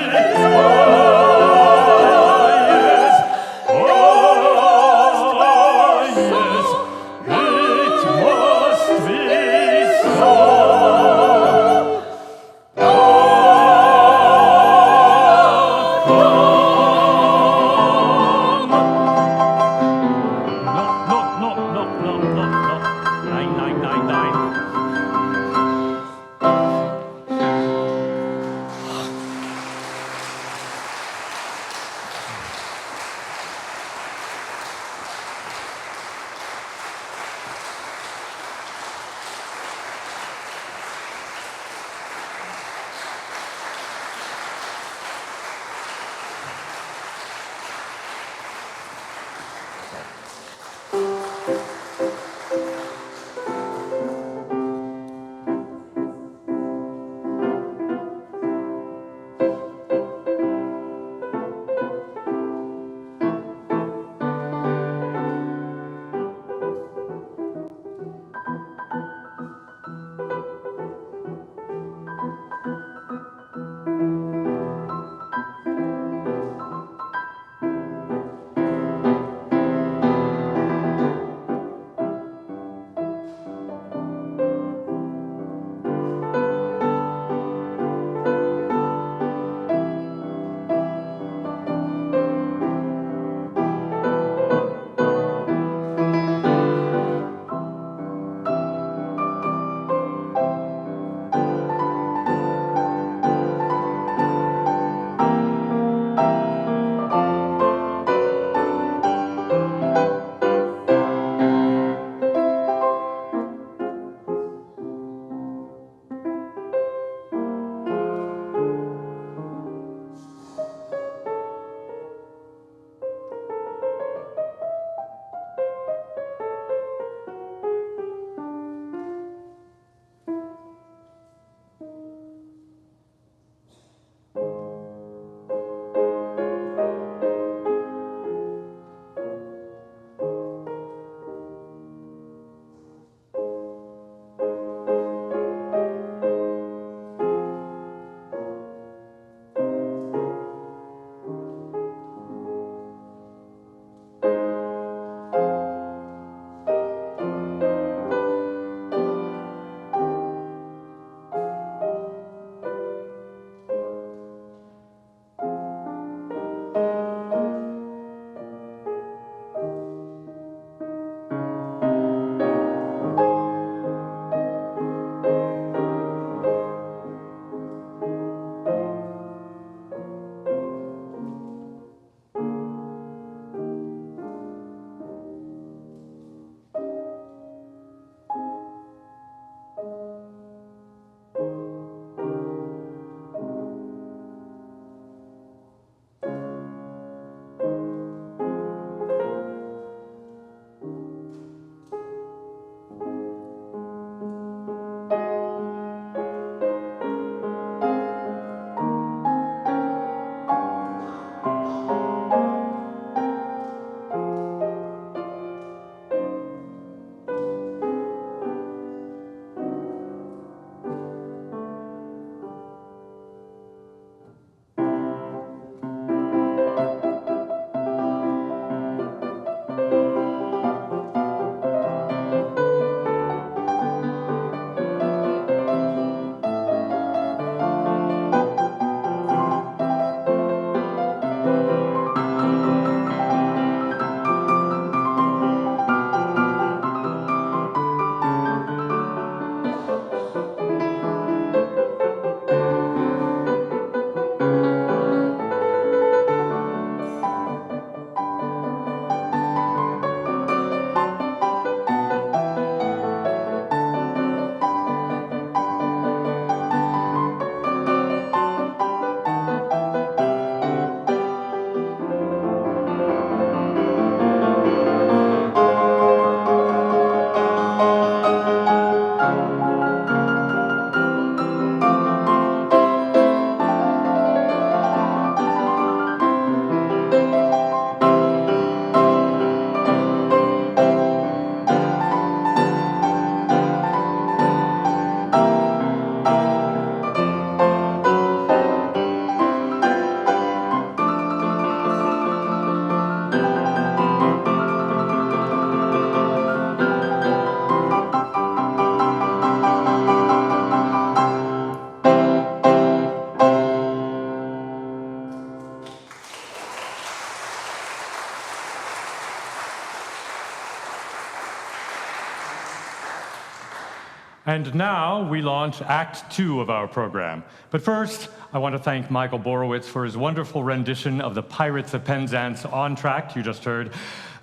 [SPEAKER 1] And now we launch Act 2 of our program. But first, I want to thank Michael Borowitz for his wonderful rendition of the Pirates of Penzance entr'acte you just heard.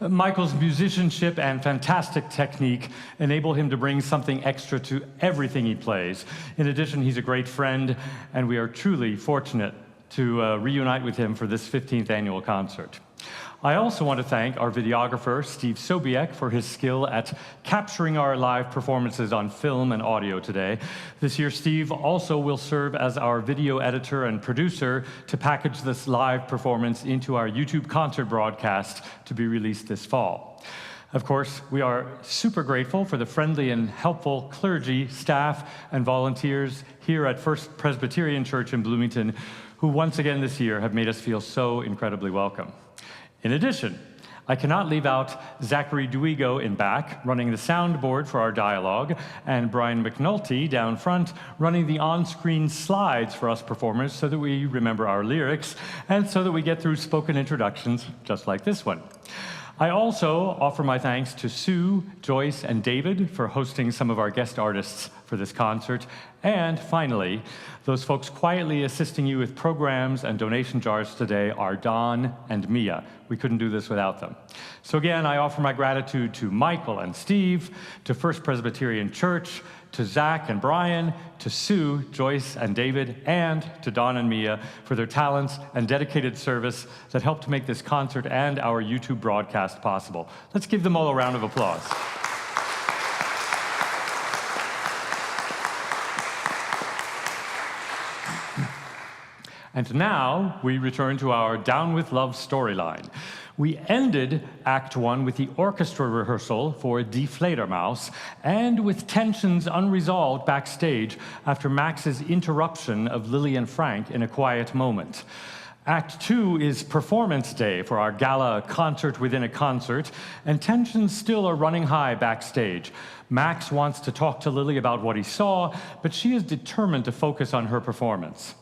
[SPEAKER 1] Michael's musicianship and fantastic technique enable him to bring something extra to everything he plays. In addition, he's a great friend, and we are truly fortunate to reunite with him for this 15th annual concert. I also want to thank our videographer, Steve Sobiek, for his skill at capturing our live performances on film and audio today. This year, Steve also will serve as our video editor and producer to package this live performance into our YouTube concert broadcast to be released this fall. Of course, we are super grateful for the friendly and helpful clergy, staff, and volunteers here at First Presbyterian Church in Bloomington, who once again this year have made us feel so incredibly welcome. In addition, I cannot leave out Zachary Duigo in back, running the soundboard for our dialogue, and Brian McNulty down front, running the on-screen slides for us performers so that we remember our lyrics, and so that we get through spoken introductions just like this one. I also offer my thanks to Sue, Joyce, and David for hosting some of our guest artists for this concert. And finally, those folks quietly assisting you with programs and donation jars today are Don and Mia. We couldn't do this without them. So again, I offer my gratitude to Michael and Steve, to First Presbyterian Church, to Zach and Brian, to Sue, Joyce, and David, and to Don and Mia for their talents and dedicated service that helped to make this concert and our YouTube broadcast possible. Let's give them all a round of applause. And now we return to our Down with Love storyline. We ended Act 1 with the orchestra rehearsal for Die Fledermaus and with tensions unresolved backstage after Max's interruption of Lilly and Frank in a quiet moment. Act 2 is performance day for our gala concert within a concert, and tensions still are running high backstage. Max wants to talk to Lilly about what he saw, but she is determined to focus on her performance.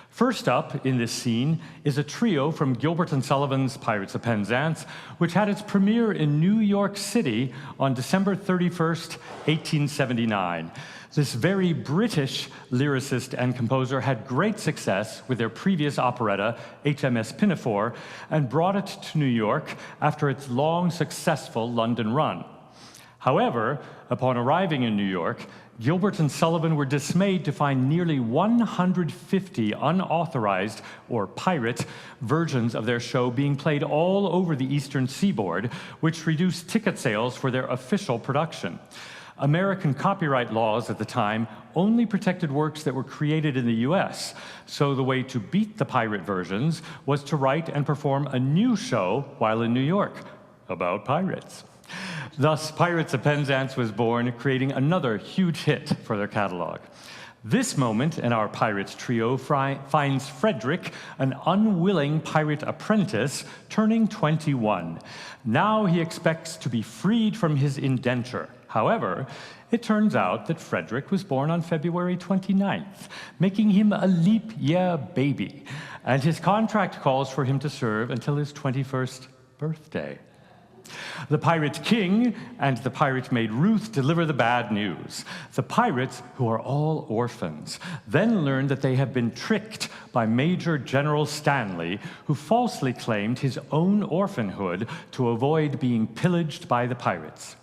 [SPEAKER 1] First up in this scene is a trio from Gilbert and Sullivan's Pirates of Penzance, which had its premiere in New York City on December 31st, 1879. This very British lyricist and composer had great success with their previous operetta, HMS Pinafore, and brought it to New York after its long, successful London run. However, upon arriving in New York, Gilbert and Sullivan were dismayed to find nearly 150 unauthorized, or pirate, versions of their show being played all over the eastern seaboard, which reduced ticket sales for their official production. American copyright laws at the time only protected works that were created in the US, so the way to beat the pirate versions was to write and perform a new show while in New York about pirates. Thus, Pirates of Penzance was born, creating another huge hit for their catalog. This moment in our pirates trio finds Frederick, an unwilling pirate apprentice, turning 21. Now he expects to be freed from his indenture. However, it turns out that Frederick was born on February 29th, making him a leap year baby, and his contract calls for him to serve until his 21st birthday. The Pirate King and the Pirate Maid Ruth deliver the bad news. The pirates, who are all orphans, then learn that they have been tricked by Major General Stanley, who falsely claimed his own orphanhood to avoid being pillaged by the pirates.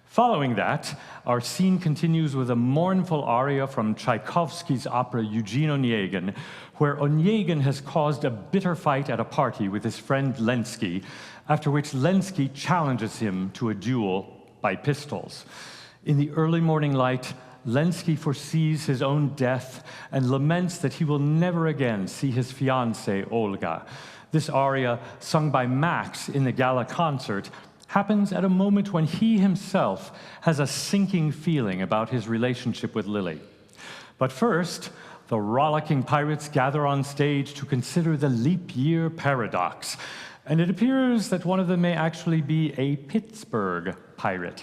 [SPEAKER 1] Following that, our scene continues with a mournful aria from Tchaikovsky's opera Eugene Onegin, where Onegin has caused a bitter fight at a party with his friend Lenski, after which Lenski challenges him to a duel by pistols. In the early morning light, Lenski foresees his own death and laments that he will never again see his fiancée, Olga. This aria, sung by Max in the gala concert, happens at a moment when he himself has a sinking feeling about his relationship with Lilly. But first, the rollicking pirates gather on stage to consider the leap year paradox, and it appears that one of them may actually be a Pittsburgh pirate.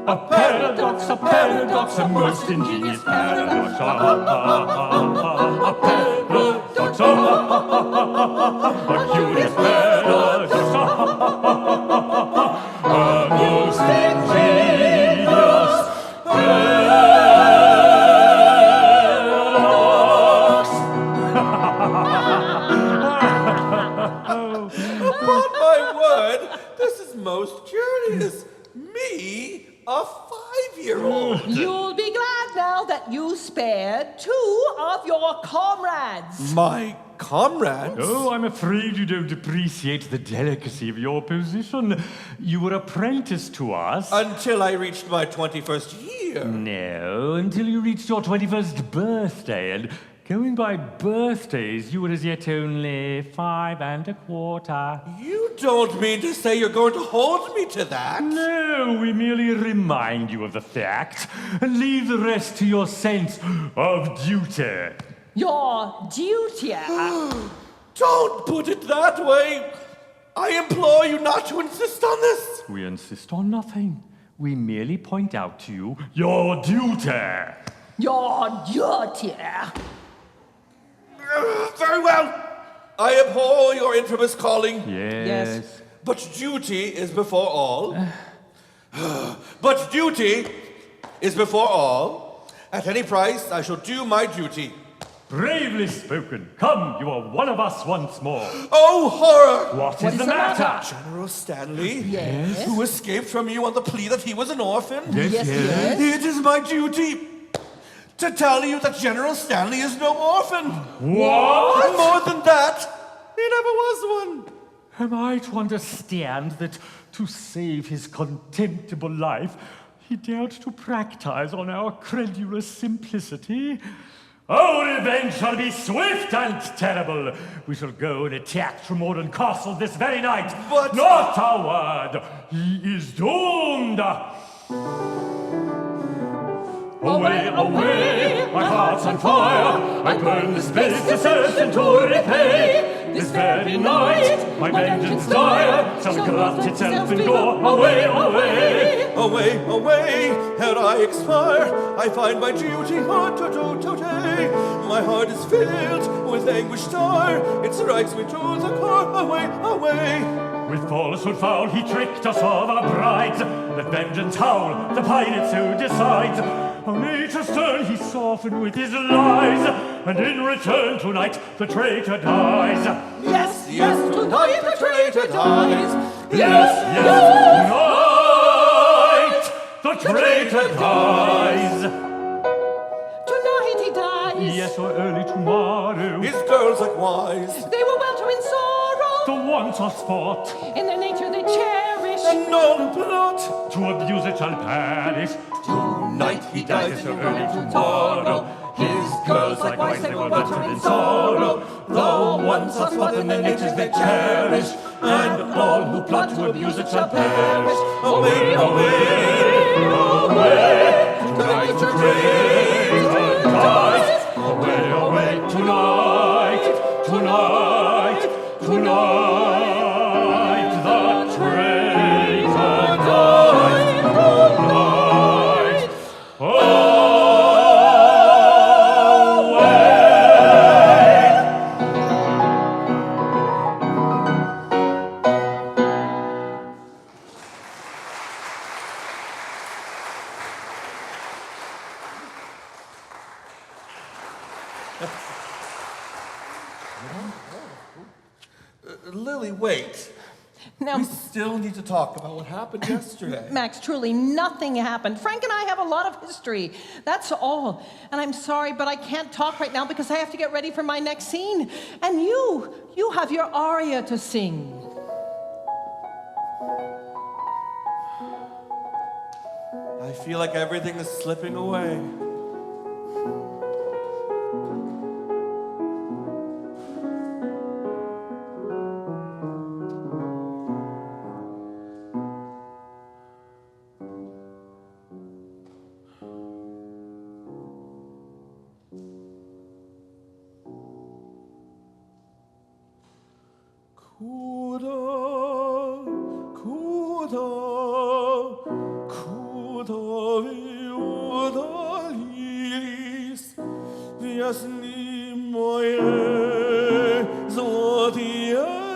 [SPEAKER 4] a paradox, a most ingenious paradox. A paradox, a curious paradox. A most ingenious paradox.
[SPEAKER 3] Upon my word, this is most curious. Me, a 5-year-old.
[SPEAKER 2] You'll be glad now that you spared 2 of your comrades.
[SPEAKER 3] My comrades?
[SPEAKER 4] Oh, I'm afraid you don't appreciate the delicacy of your position. You were apprenticed to us.
[SPEAKER 3] Until I reached my 21st year.
[SPEAKER 4] No, until you reached your 21st birthday, and going by birthdays, you were as yet only 5 1/4.
[SPEAKER 3] You don't mean to say you're going to hold me to that?
[SPEAKER 4] No, we merely remind you of the fact and leave the rest to your sense of duty.
[SPEAKER 2] Your duty.
[SPEAKER 3] Don't put it that way. I implore you not to insist on this.
[SPEAKER 4] We insist on nothing. We merely point out to you your duty.
[SPEAKER 2] Your duty.
[SPEAKER 3] Very well. I abhor your infamous calling.
[SPEAKER 4] Yes.
[SPEAKER 3] But duty is before all. But duty is before all. At any price, I shall do my duty.
[SPEAKER 4] Bravely spoken. Come, you are one of us once more.
[SPEAKER 3] Oh, horror!
[SPEAKER 4] What is the matter?
[SPEAKER 3] General Stanley,
[SPEAKER 2] Yes.
[SPEAKER 3] who escaped from you on the plea that he was an orphan.
[SPEAKER 2] Yes.
[SPEAKER 3] It is my duty to tell you that General Stanley is no orphan.
[SPEAKER 4] What?
[SPEAKER 3] More than that, he never was one.
[SPEAKER 4] Am I to understand that to save his contemptible life, he dared to practice on our credulous simplicity? Our revenge shall be swift and terrible. We shall go and attack Tremorden Castle this very night.
[SPEAKER 3] But-
[SPEAKER 4] Not a word. He is doomed. Away, away, my heart's on fire. I burn this place to certain to repay. This very night, my vengeance dire shall graft itself in gore. Away, away.
[SPEAKER 3] Away, away, ere I expire, I find my duty hard to do today. My heart is filled with anguish dire, it strikes me to the core. Away, away.
[SPEAKER 4] With falsehood foul he tricked us of our brides. Let vengeance howl, the pirate so decides. On nature's turn he softened with his lies, and in return tonight the traitor dies.
[SPEAKER 2] Yes, tonight the traitor dies.
[SPEAKER 4] Yes, tonight the traitor dies.
[SPEAKER 2] Tonight he dies.
[SPEAKER 4] Yes, or early tomorrow.
[SPEAKER 3] His girls likewise,
[SPEAKER 2] They were welter in sorrow.
[SPEAKER 4] The once are spot,
[SPEAKER 2] In their nature they cherish.
[SPEAKER 3] and all the plot.
[SPEAKER 4] to abuse it shall perish.
[SPEAKER 3] Tonight he dies,
[SPEAKER 4] Yes, or early tomorrow. His girls likewise they were welter in sorrow. The once are spot in their natures they cherish, and all who plot to abuse it shall perish.
[SPEAKER 3] Away, away,
[SPEAKER 4] Away, tonight the traitor dies. Away, away, tonight, tonight, tonight, the traitor dies. Tonight, away.
[SPEAKER 3] Lily, wait.
[SPEAKER 2] Now,
[SPEAKER 3] We still need to talk about what happened yesterday.
[SPEAKER 2] Max, truly nothing happened. Frank and I have a lot of history. That's all. And I'm sorry, but I can't talk right now because I have to get ready for my next scene. And you have your aria to sing.
[SPEAKER 3] I feel like everything is slipping away. Kuda, kuda, kuda. ясні моє золоті ядрі.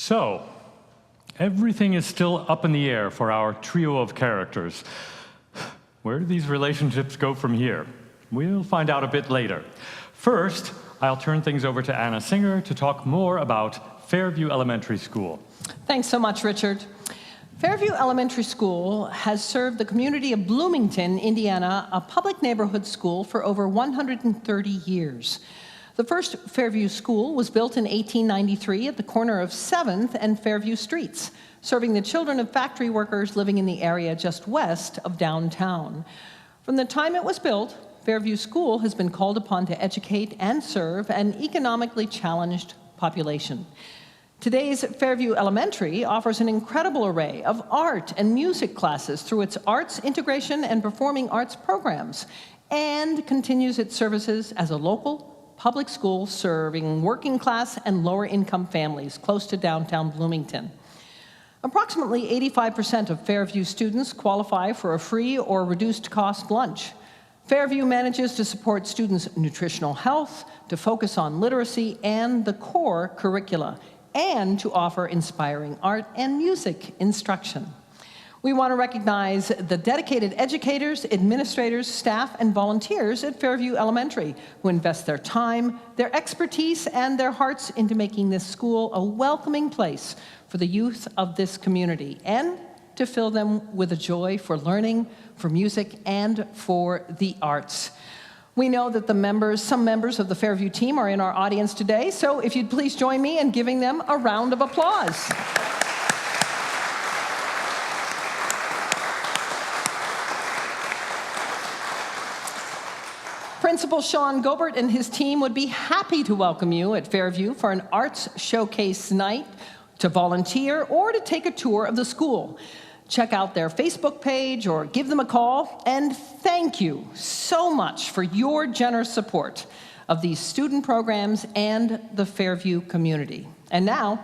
[SPEAKER 1] So, everything is still up in the air for our trio of characters. Where do these relationships go from here? We'll find out a bit later. First, I'll turn things over to Anna Singer to talk more about Fairview Elementary School.
[SPEAKER 2] Thanks so much, Richard. Fairview Elementary School has served the community of Bloomington, Indiana, a public neighborhood school, for over 130 years. The first Fairview School was built in 1893 at the corner of 7th and Fairview Streets, serving the children of factory workers living in the area just west of downtown. From the time it was built, Fairview School has been called upon to educate and serve an economically challenged population. Today's Fairview Elementary offers an incredible array of art and music classes through its arts integration and performing arts programs, and continues its services as a local public school serving working class and lower income families close to downtown Bloomington. Approximately 85% of Fairview students qualify for a free or reduced cost lunch. Fairview manages to support students' nutritional health, to focus on literacy and the core curricula, and to offer inspiring art and music instruction. We want to recognize the dedicated educators, administrators, staff, and volunteers at Fairview Elementary who invest their time, their expertise, and their hearts into making this school a welcoming place for the youth of this community, and to fill them with a joy for learning, for music, and for the arts. We know that some members of the Fairview team are in our audience today, so if you'd please join me in giving them a round of applause. Principal Sean Gobert and his team would be happy to welcome you at Fairview for an arts showcase night, to volunteer, or to take a tour of the school. Check out their Facebook page or give them a call, and thank you so much for your generous support of these student programs and the Fairview community. And now,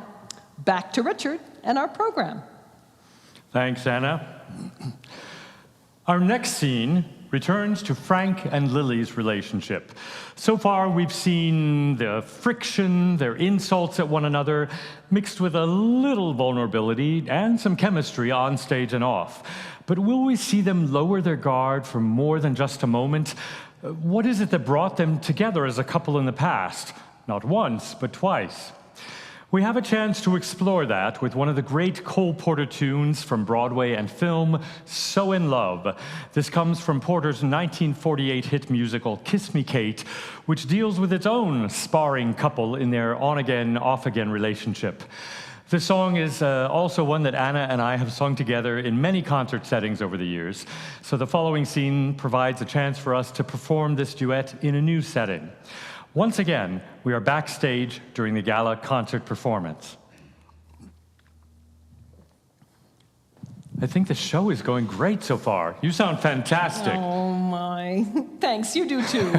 [SPEAKER 2] back to Richard and our program.
[SPEAKER 1] Thanks, Anna. Our next scene returns to Frank and Lilly's relationship. So far, we've seen the friction, their insults at one another, mixed with a little vulnerability and some chemistry on stage and off. But will we see them lower their guard for more than just a moment? What is it that brought them together as a couple in the past? Not once, but twice. We have a chance to explore that with one of the great Cole Porter tunes from Broadway and film, So in Love. This comes from Porter's 1948 hit musical, Kiss Me, Kate, which deals with its own sparring couple in their on-again, off-again relationship. This song is also one that Anna and I have sung together in many concert settings over the years, so the following scene provides a chance for us to perform this duet in a new setting. Once again, we are backstage during the gala concert performance. I think the show is going great so far. You sound fantastic.
[SPEAKER 2] Oh my, thanks, you do too.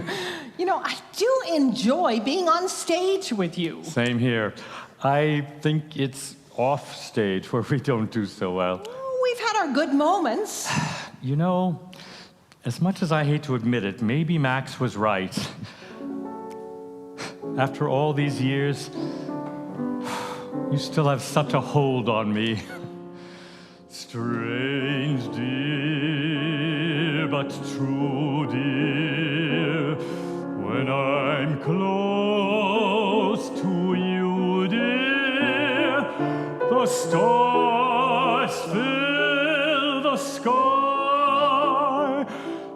[SPEAKER 2] You know, I do enjoy being on stage with you.
[SPEAKER 1] Same here. I think it's off stage where we don't do so well.
[SPEAKER 2] We've had our good moments.
[SPEAKER 1] You know, as much as I hate to admit it, maybe Max was right. After all these years, you still have such a hold on me. Strange, dear, but true, dear, when I'm close to you, dear, the stars fill the sky,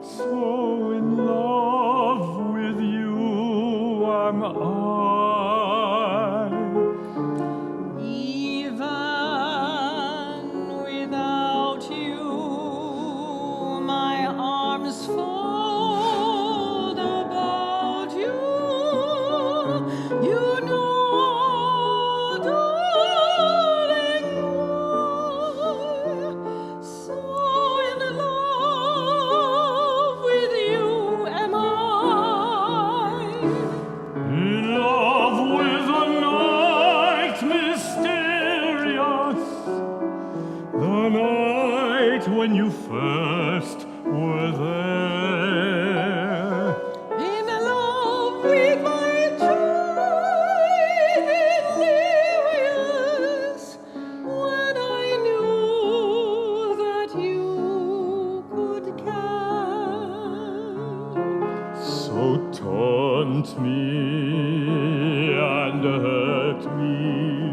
[SPEAKER 1] so in love with you am I. When you first were there,
[SPEAKER 2] in love with my joy delirious,
[SPEAKER 4] taunt me and hurt me.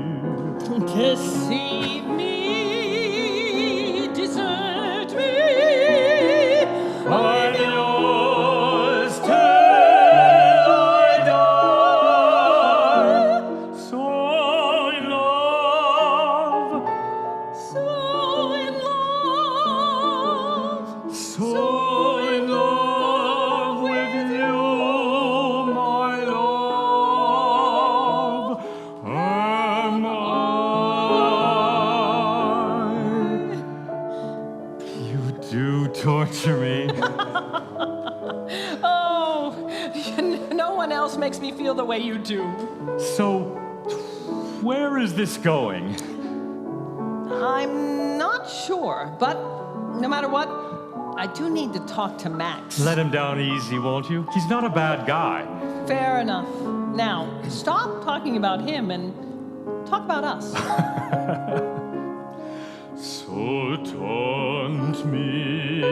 [SPEAKER 2] Deceive me, desert me.
[SPEAKER 4] I'm yours till I die. So in love,
[SPEAKER 2] So in love,
[SPEAKER 4] so in love with you, my love, am I. You do torture me.
[SPEAKER 2] oh, no one else makes me feel the way you do.
[SPEAKER 1] So, where is this going?
[SPEAKER 2] I'm not sure, but no matter what, I do need to talk to Max.
[SPEAKER 1] Let him down easy, won't you? He's not a bad guy.
[SPEAKER 2] Fair enough. Now, stop talking about him and talk about us.
[SPEAKER 4] So taunt me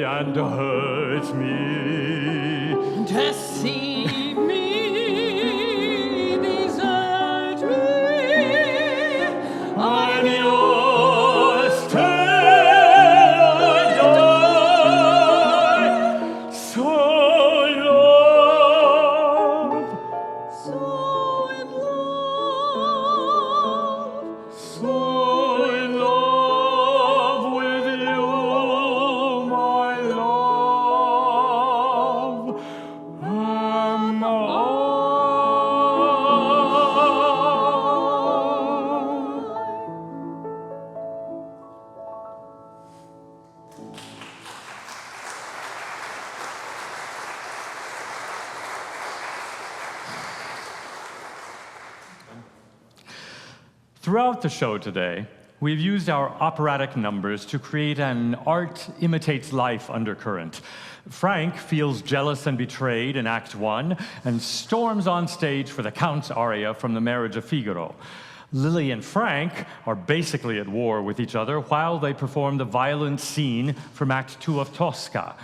[SPEAKER 4] and hurt me.
[SPEAKER 2] Deceive me, desert me.
[SPEAKER 4] I'm yours till I die. So in love,
[SPEAKER 2] So in love,
[SPEAKER 4] so in love with you, my love, am I.
[SPEAKER 1] Throughout the show today, we've used our operatic numbers to create an art imitates life undercurrent. Frank feels jealous and betrayed in Act 1 and storms on stage for the Count's aria from The Marriage of Figaro. Lilly and Frank are basically at war with each other while they perform the violent scene from Act 2 of Tosca.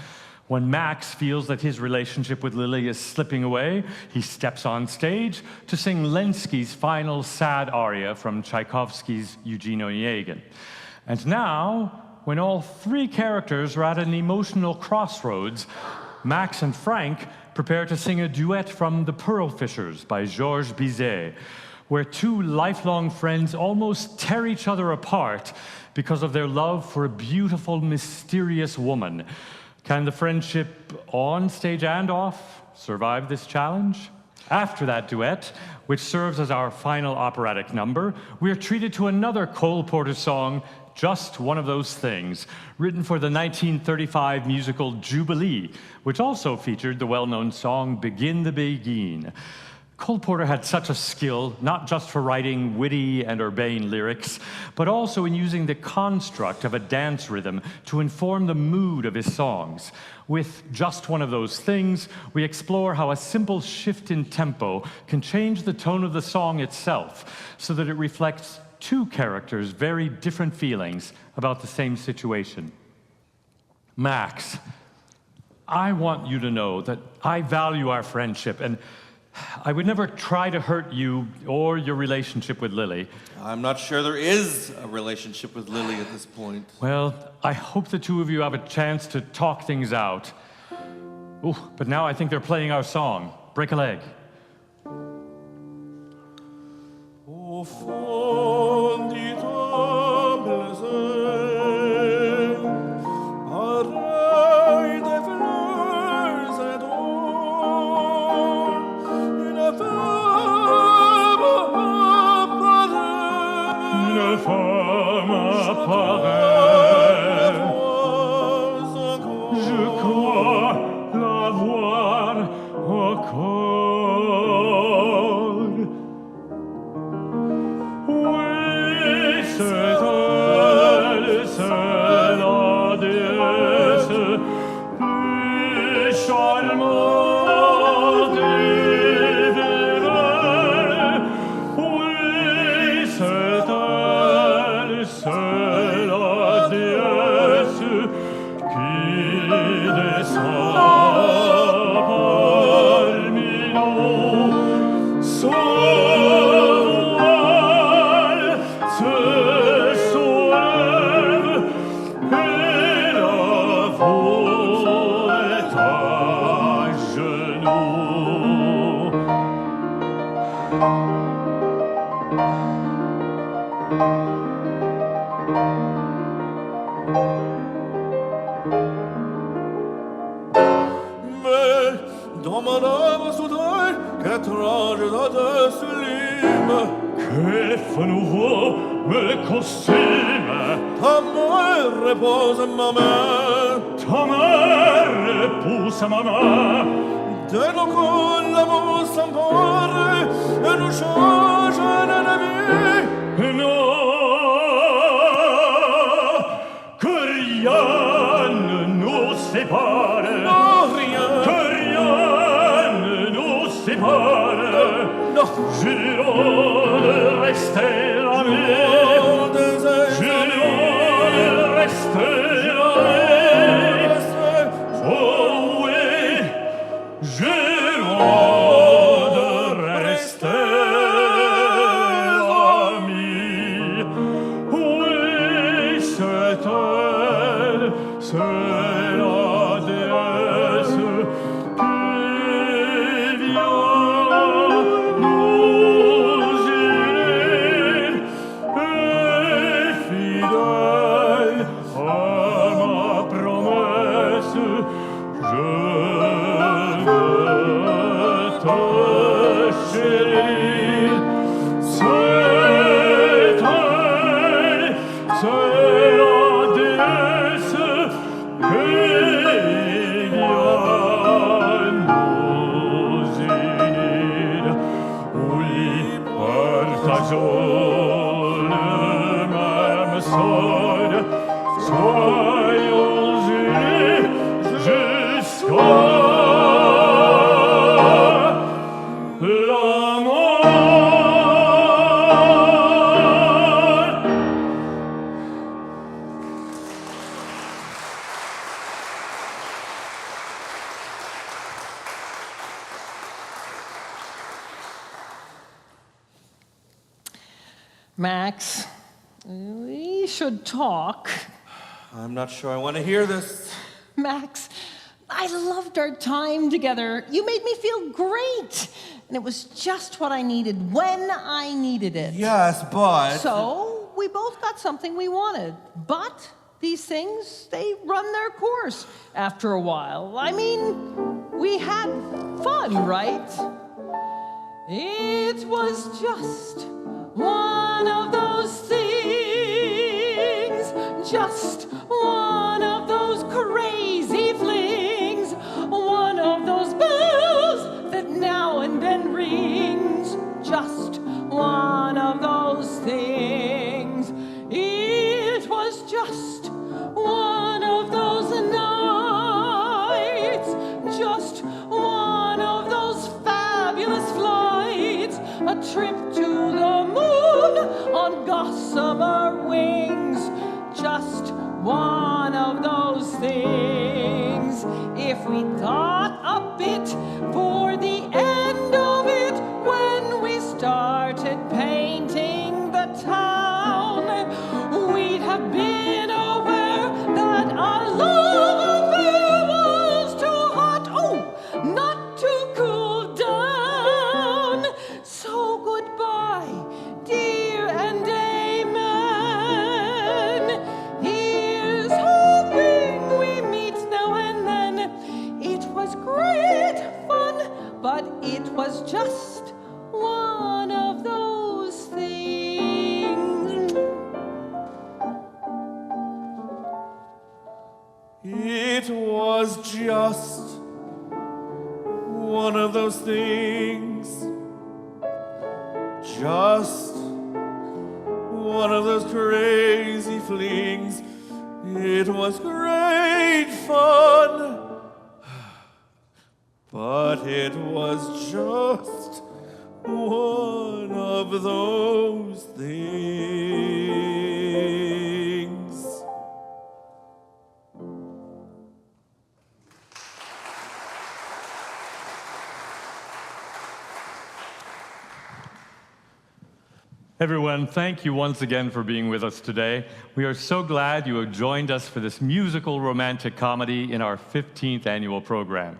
[SPEAKER 1] When Max feels that his relationship with Lilly is slipping away, he steps on stage to sing Lenski's final sad aria from Tchaikovsky's Eugen Onegin. And now, when all three characters are at an emotional crossroads, Max and Frank prepare to sing a duet from The Pearl Fishers by Georges Bizet, where two lifelong friends almost tear each other apart because of their love for a beautiful, mysterious woman. Can the friendship on stage and off survive this challenge? After that duet, which serves as our final operatic number, we are treated to another Cole Porter song, Just One of Those Things, written for the 1935 musical Jubilee, which also featured the well-known song Begin the Begin. Cole Porter had such a skill, not just for writing witty and urbane lyrics, but also in using the construct of a dance rhythm to inform the mood of his songs. With Just One of Those Things, we explore how a simple shift in tempo can change the tone of the song itself, so that it reflects two characters' very different feelings about the same situation. Max, I want you to know that I value our friendship, and I would never try to hurt you or your relationship with Lilly.
[SPEAKER 3] I'm not sure there is a relationship with Lilly at this point.
[SPEAKER 1] Well, I hope the two of you have a chance to talk things out. Ooh, but now I think they're playing our song, Break a Leg.
[SPEAKER 3] Au fond du temple zen, pareil des fleurs et d'or, une femme apparaît. Je crois la voir encore. Oui, c'est la déesse plus charmante du vivant. Oui, c'est la déesse qui descend par Mais dans mon âme soudain, qu'étrange odeur sublime,
[SPEAKER 4] Quel feu nouveau me costume,
[SPEAKER 3] ta main repose ma main,
[SPEAKER 4] ta main repousse ma main.
[SPEAKER 3] de nos coups l'amour s'empare et nous change d'ennemi.
[SPEAKER 4] Non, que rien ne nous sépare,
[SPEAKER 3] Non, rien,
[SPEAKER 4] que rien ne nous sépare.
[SPEAKER 3] non,
[SPEAKER 4] Jurons de rester amis,
[SPEAKER 3] non, des
[SPEAKER 4] jurons de rester amis. Oh oui, jurons de rester amis. Oui, c'est elle, c'est la déesse qui vient nous unir. Et fidèle à ma promesse, je veux te chérir. C'est elle, c'est la déesse qui vient nous unir. Oui, partageons le même sol, soyons unis jusqu'à la mort.
[SPEAKER 2] Max, we should talk.
[SPEAKER 3] I'm not sure I want to hear this.
[SPEAKER 2] Max, I loved our time together. You made me feel great. And it was just what I needed when I needed it.
[SPEAKER 3] Yes, but...
[SPEAKER 2] So we both got something we wanted. But these things, they run their course after a while. I mean, we had fun, right? It was just one of those things, just one of those crazy flings, one of those bells that now and then rings, just one of those things. It was just one of those nights, just one of those fabulous flights, a trip to the moon on gossamer wings, just one of those things. If we thought a bit for the end of it when we started painting the town, we'd have been aware that our love affair was too hot, oh, not to cool down. So goodbye, dear, and amen. Here's hoping we meet now and then. It was great fun, but it was just one of those things.
[SPEAKER 3] It was just one of those things. Just one of those crazy flings. It was great fun. But it was just one of those things.
[SPEAKER 1] Everyone, thank you once again for being with us today. We are so glad you have joined us for this musical romantic comedy in our 15th annual program.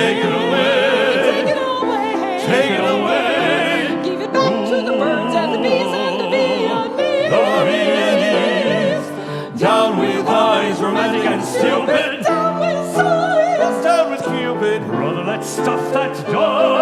[SPEAKER 3] Take it away.
[SPEAKER 2] Take it away.
[SPEAKER 3] Take it away.
[SPEAKER 2] Give it back to the birds and the bees and the Viennese.
[SPEAKER 3] The Viennese. Down with eyes, romantic and stupid.
[SPEAKER 2] Down with sighs.
[SPEAKER 3] Down with Cupid.
[SPEAKER 4] Brother, let's stuff that door.